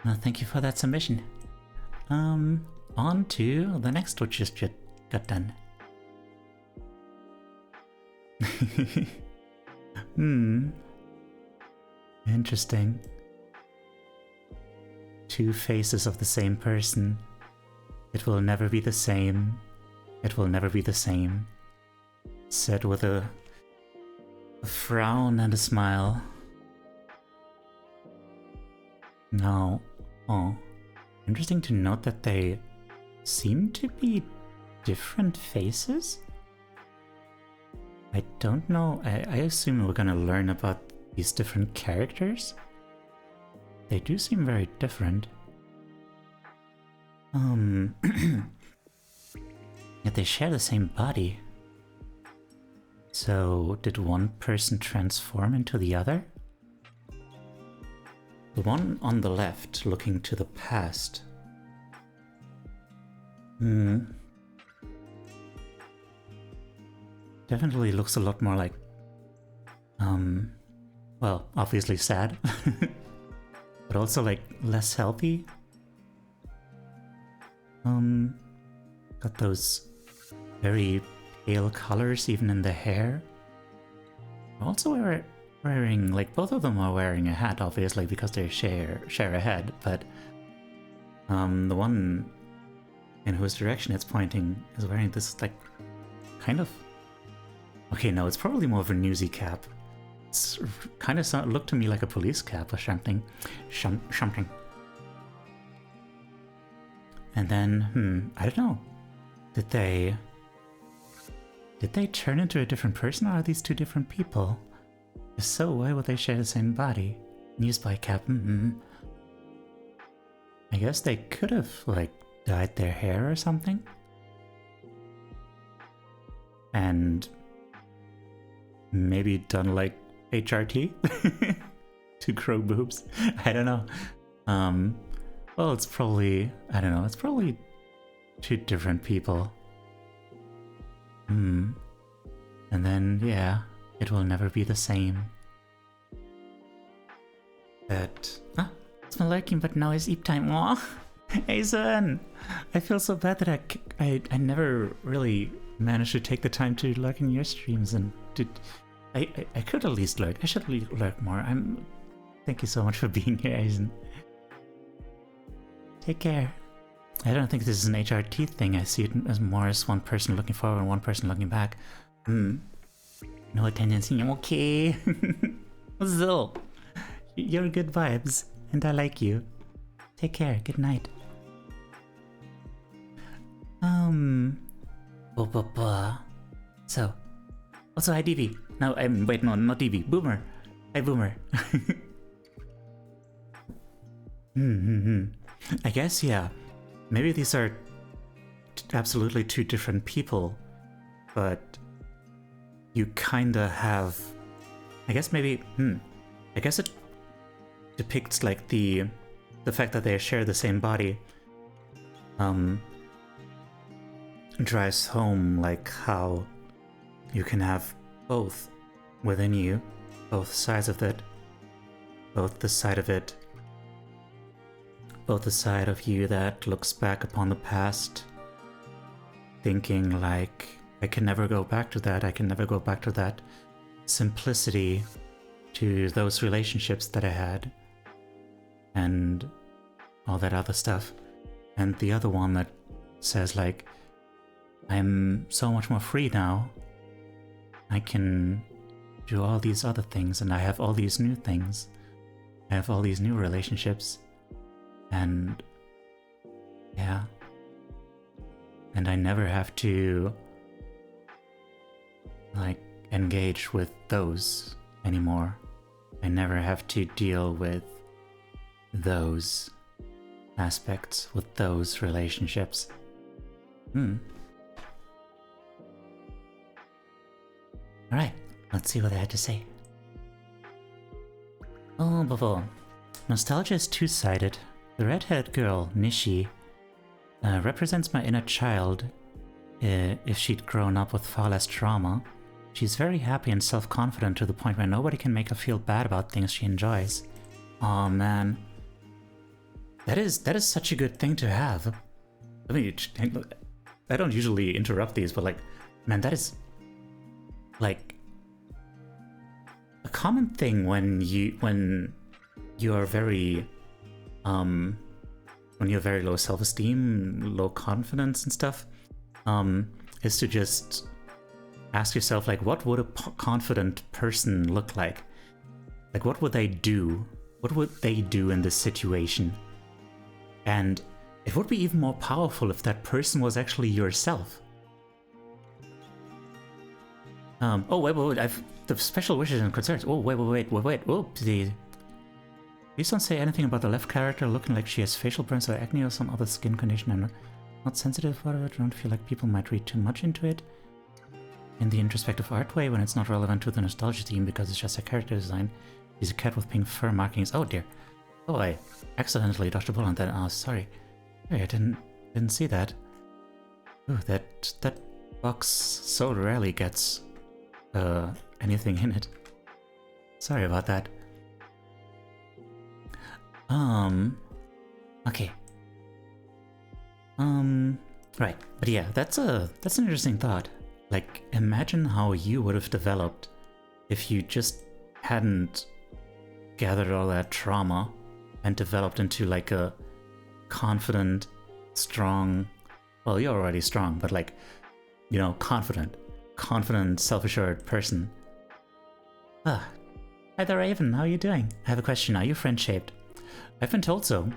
Well, thank you for that submission. On to the next, which just got done. Interesting. Two faces of the same person. It will never be the same. It will never be the same. Said with a A frown and a smile. Now, oh, interesting to note that they seem to be different faces. I don't know, I assume we're gonna learn about these different characters. They do seem very different. Yet they share the same body. So, did one person transform into the other? The one on the left, looking to the past. Definitely looks a lot more like, well, obviously sad, but also like less healthy. Got those very pale colors even in the hair. Also wearing, like, both of them are wearing a hat, obviously, because they share a head, but the one in whose direction it's pointing is wearing this, like, kind of... Okay, no, it's probably more of a newsy cap. It's kind of looked to me like a police cap or something. Something. And then, I don't know. Did they turn into a different person, or are these two different people? If so, why would they share the same body? Newsboy cap, I guess they could have, like, dyed their hair or something. And maybe done, like, HRT? To grow boobs? I don't know. Well, it's probably, I don't know, it's probably two different people. And then, yeah, it will never be the same. But, it's Malarking, but now it's Eep time. Aw, hey son! I feel so bad that I never really managed to take the time to lurk in your streams, and I could at least lurk. I should lurk more. Thank you so much for being here, Aizen. Take care. I don't think this is an HRT thing. I see it as more as one person looking forward and one person looking back. No tendency. Okay. So, you're good vibes, and I like you. Take care. Good night. So, also hi DV. No, wait, no, not DV. Boomer. Hi Boomer. I guess, yeah. Maybe these are absolutely two different people, but you kinda have... I guess maybe... I guess it depicts, like, the fact that they share the same body. Drives home, like, how you can have both within you, both sides of it, both the side of you that looks back upon the past, thinking like, I can never go back to that, I can never go back to that simplicity, to those relationships that I had, and all that other stuff. And the other one that says like, I'm so much more free now, I can do all these other things, and I have all these new things, I have all these new relationships. And yeah, and I never have to, like, engage with those anymore. I never have to deal with those aspects, with those relationships. Alright, let's see what they had to say. Oh, before. Nostalgia is two-sided. The red-haired girl, Nishi, represents my inner child. If she'd grown up with far less trauma, she's very happy and self-confident to the point where nobody can make her feel bad about things she enjoys. Aw, man. That is such a good thing to have. I mean, I don't usually interrupt these, but, like, man, that is, like, a common thing when you're very... when you have very low self-esteem, low confidence and stuff, is to just ask yourself, like, what would a confident person look like? Like, what would they do? What would they do in this situation? And it would be even more powerful if that person was actually yourself. Oh, wait, the special wishes and concerns. Oh, wait. Oh, please don't say anything about the left character looking like she has facial burns or acne or some other skin condition. I'm not sensitive about it. I don't feel like people might read too much into it in the introspective art way when it's not relevant to the nostalgia theme because it's just a character design. She's a cat with pink fur markings. Oh dear. Oh, I accidentally dodged a bullet on that. Oh, sorry. Hey, I didn't see that. Ooh, that box so rarely gets anything in it. Sorry about that. Okay. Right. But yeah, that's an interesting thought. Like, imagine how you would have developed if you just hadn't gathered all that trauma and developed into like a confident, strong, well, you're already strong, but like, you know, confident, self-assured person. Hi there, Raven, how are you doing? I have a question, are you friend-shaped? I've been told so.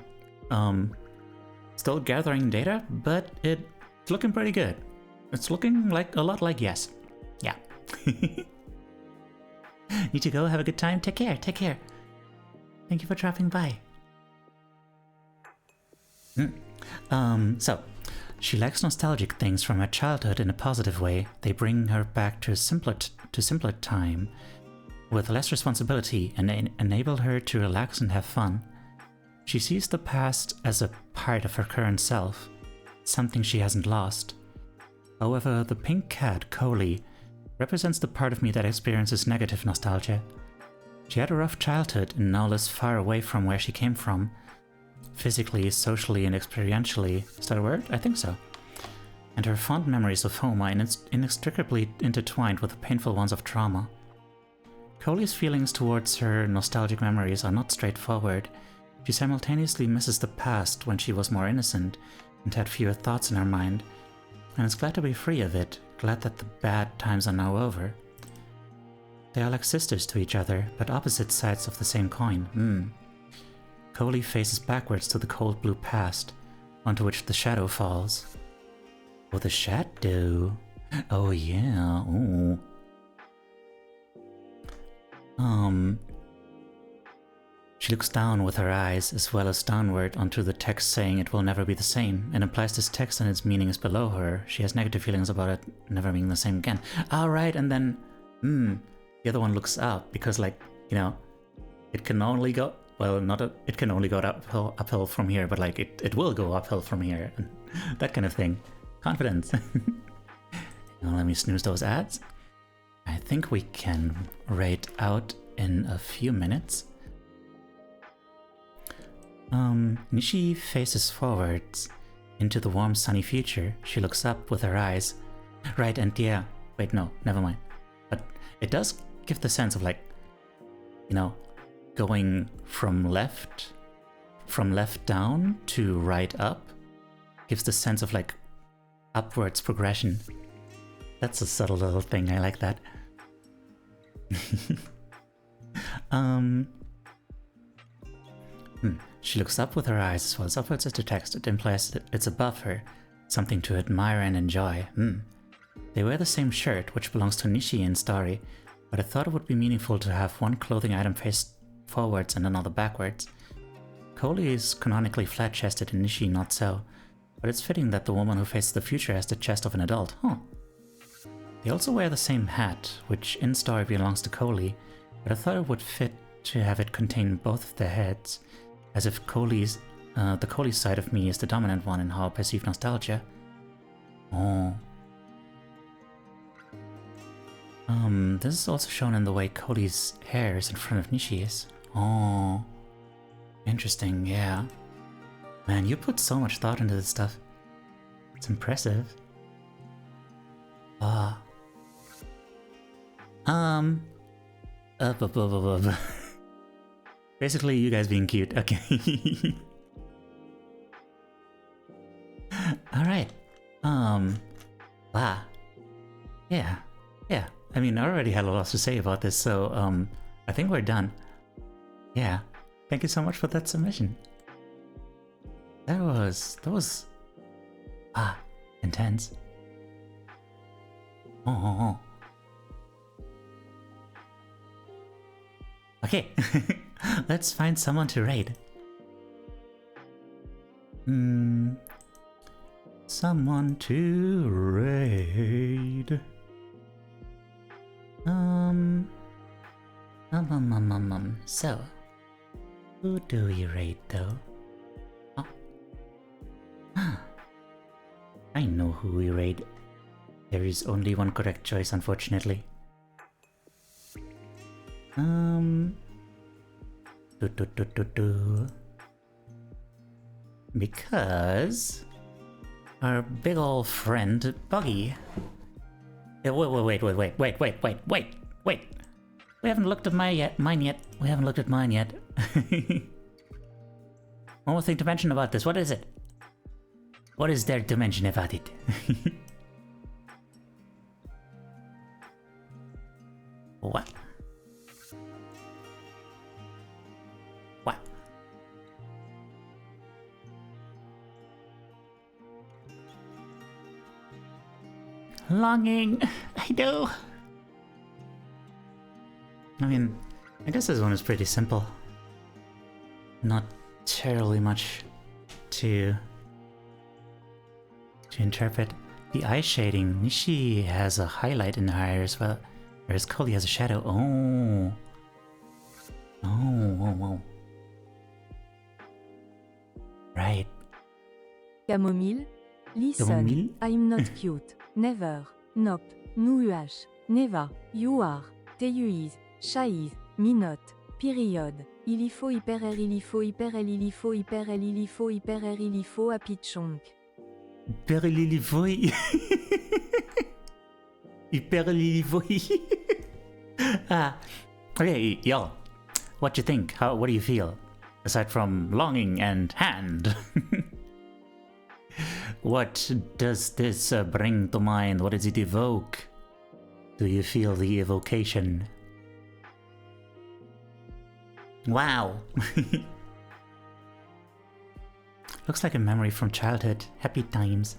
Still gathering data, but it's looking pretty good. It's looking like a lot like yes. Yeah. Need to go, have a good time, take care. Thank you for dropping by. So, she lacks nostalgic things from her childhood in a positive way. They bring her back to a simpler time with less responsibility and enable her to relax and have fun. She sees the past as a part of her current self, something she hasn't lost. However, the pink cat, Coley, represents the part of me that experiences negative nostalgia. She had a rough childhood and now lives far away from where she came from. Physically, socially, and experientially. Is that a word? I think so. And her fond memories of home are inextricably intertwined with the painful ones of trauma. Coley's feelings towards her nostalgic memories are not straightforward. She simultaneously misses the past when she was more innocent and had fewer thoughts in her mind, and is glad to be free of it, glad that the bad times are now over. They are like sisters to each other, but opposite sides of the same coin. Coley faces backwards to the cold blue past, onto which the shadow falls. Oh, the shadow! Oh yeah, ooh. She looks down with her eyes, as well as downward onto the text saying it will never be the same, and implies this text and its meaning is below her. She has negative feelings about it never being the same again. Alright, and then, the other one looks up, because like, you know, it can only go, well, it can only go uphill from here, but like, it will go uphill from here, that kind of thing. Confidence. Now let me snooze those ads. I think we can rate out in a few minutes. Nishi faces forwards into the warm sunny future. She looks up with her eyes. Right, and yeah, wait, no, never mind. But it does give the sense of like, you know, going from left down to right up. Gives the sense of like upwards progression. That's a subtle little thing, I like that. She looks up with her eyes as well as upwards as the text. It implies that it's above her, something to admire and enjoy. They wear the same shirt, which belongs to Nishi and Starry, but I thought it would be meaningful to have one clothing item faced forwards and another backwards. Coley is canonically flat-chested and Nishi not so, but it's fitting that the woman who faces the future has the chest of an adult. They also wear the same hat, which in Starry belongs to Coley, but I thought it would fit to have it contain both of their heads, as if the Coley side of me is the dominant one in how I perceive nostalgia. This is also shown in the way Coley's hair is in front of Nishi's. Interesting, yeah. Man, you put so much thought into this stuff. It's impressive. Basically, you guys being cute. Okay. Alright. Yeah. already had a lot to say about this, so I think we're done. Yeah, thank you so much for that submission. That was intense. Oh. Okay, let's find someone to raid. Someone to raid. So, who do we raid though? Oh. I know who we raid. There is only one correct choice, unfortunately. Because our big old friend Buggy. Wait. We haven't looked at mine yet. We haven't looked at mine yet. One more thing to mention about this. What is it? What is there to mention about it? What? What? Longing. I do. I mean, I guess this one is pretty simple. Not terribly much to interpret. The eye shading, Nishi has a highlight in her eyes, whereas Koli has a shadow. Oh. Right. Camomile. Listen. Camomile? I'm not cute. Never. Nope. Nuage. Neva. You are. Teyuis. Shaiz. Me not. Period. Il y faut hyper R, il y faut hyper L, il y faut hyper L, il y faut hyper R, il y faut happy chonk. Hyperlilivoy. Hyperlilivoy. Okay, y'all. What you think? What do you feel? Aside from longing and hand. What does this bring to mind? What does it evoke? Do you feel the evocation? Wow. Looks like a memory from childhood. Happy times.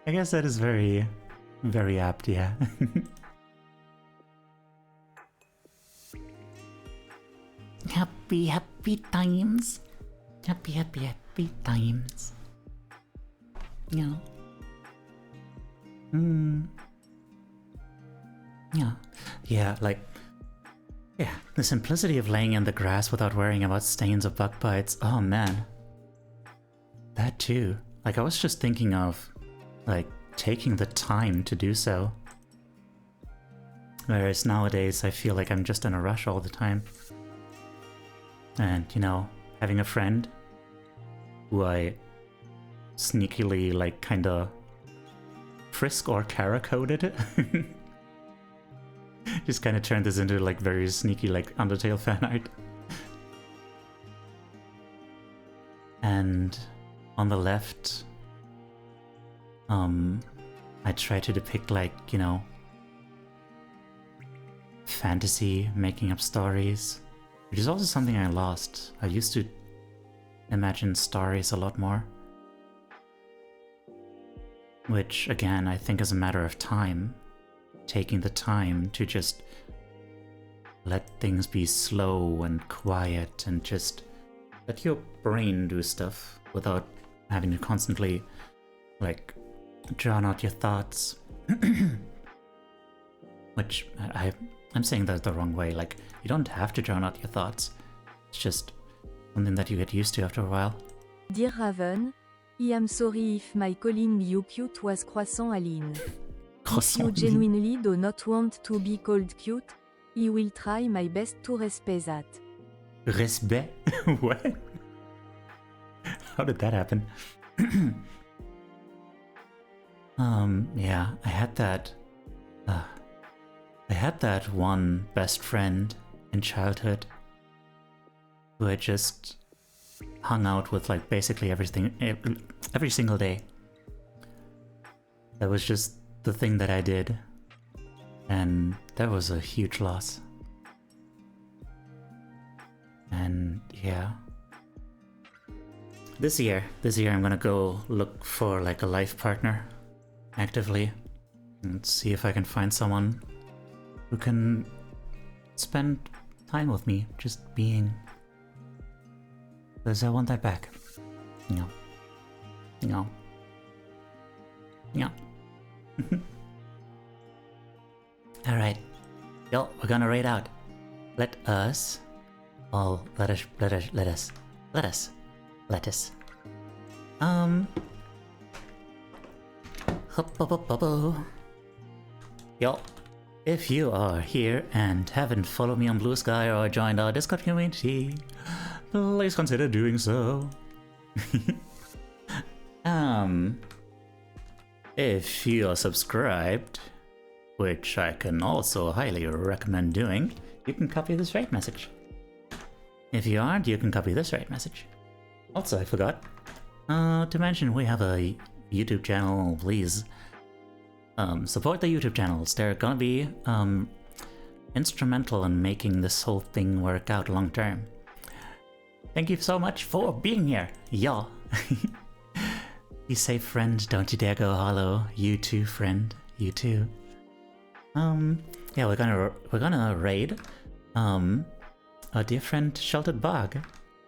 I guess that is very, very apt, yeah. Happy times. Happy times. Yeah. Yeah, the simplicity of laying in the grass without worrying about stains of bug bites. Oh man. That too. Like, I was just thinking of, like, taking the time to do so. Whereas nowadays I feel like I'm just in a rush all the time. And, you know, having a friend who I sneakily, like, kinda frisk or cara-coded just kind of turned this into like very sneaky like Undertale fan art. And on the left, I try to depict like, you know, fantasy, making up stories, which is also something I lost. I used to imagine stories a lot more, which again I think is a matter of time. Taking the time to just let things be slow and quiet and just let your brain do stuff without having to constantly like drown out your thoughts. Which I'm saying that the wrong way. Like, you don't have to drown out your thoughts. It's just something that you get used to after a while. Dear Raven, I am sorry if my calling you cute was croissant Aline. If you genuinely do not want to be called cute, I will try my best to respect that. Respect? What? How did that happen? Yeah, I had that one best friend in childhood who I just hung out with like basically every single day. That was just the thing that I did, and that was a huge loss. And yeah, this year I'm gonna go look for like a life partner actively and see if I can find someone who can spend time with me, just being, because I want that back. No. Alright. Yo, we're gonna raid out. Let us. Yo, if you are here and haven't followed me on Blue Sky or joined our Discord community, please consider doing so. If you are subscribed, which I can also highly recommend doing, you can copy this raid message. If you aren't, you can copy this raid message. Also, I forgot to mention we have a YouTube channel. Please support the YouTube channels. They're gonna be instrumental in making this whole thing work out long term. Thank you so much for being here, y'all. Be safe, friend. Don't you dare go hollow. You too, friend. You too. Yeah, we're gonna raid our dear friend Sheltered Bog,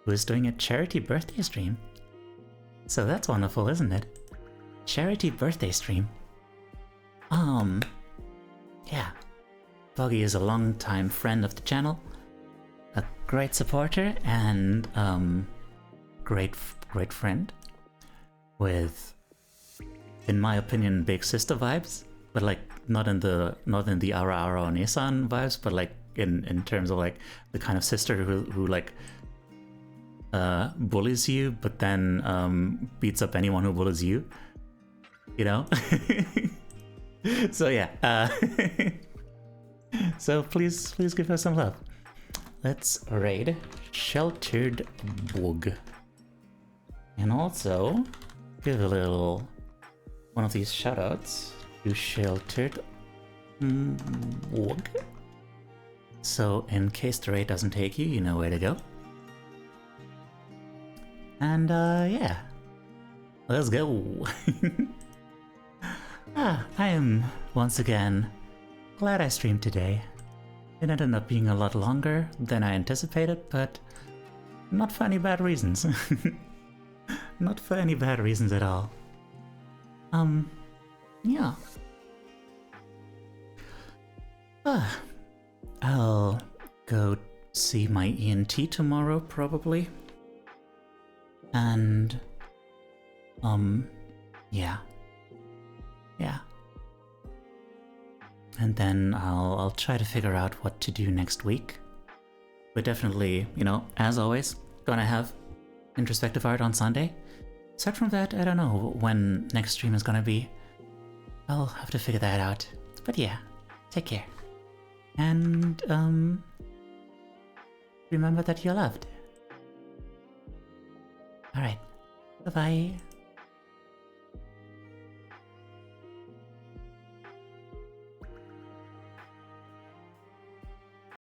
who is doing a charity birthday stream. So that's wonderful, isn't it? Charity birthday stream. Yeah. Boggy is a long-time friend of the channel, a great supporter, and great friend with, in my opinion, big sister vibes, but like not in the Ara Ara or Nissan vibes, but like in terms of like the kind of sister who like bullies you, but then beats up anyone who bullies you. You know? So yeah. So please give her some love. Let's raid Sheltered Bog. And also give a little one of these shoutouts to Sheltered Bog. So in case the raid doesn't take you, you know where to go. And yeah, let's go. I am once again glad I streamed today. It ended up being a lot longer than I anticipated, but not for any bad reasons. Not for any bad reasons at all. Yeah. I'll go see my ENT tomorrow, probably. And, yeah. Yeah. And then I'll try to figure out what to do next week. But definitely, you know, as always, gonna have Introspective Art on Sunday. Aside from that, I don't know when next stream is gonna be. I'll have to figure that out. But yeah, take care. And, remember that you're loved. Alright, bye-bye.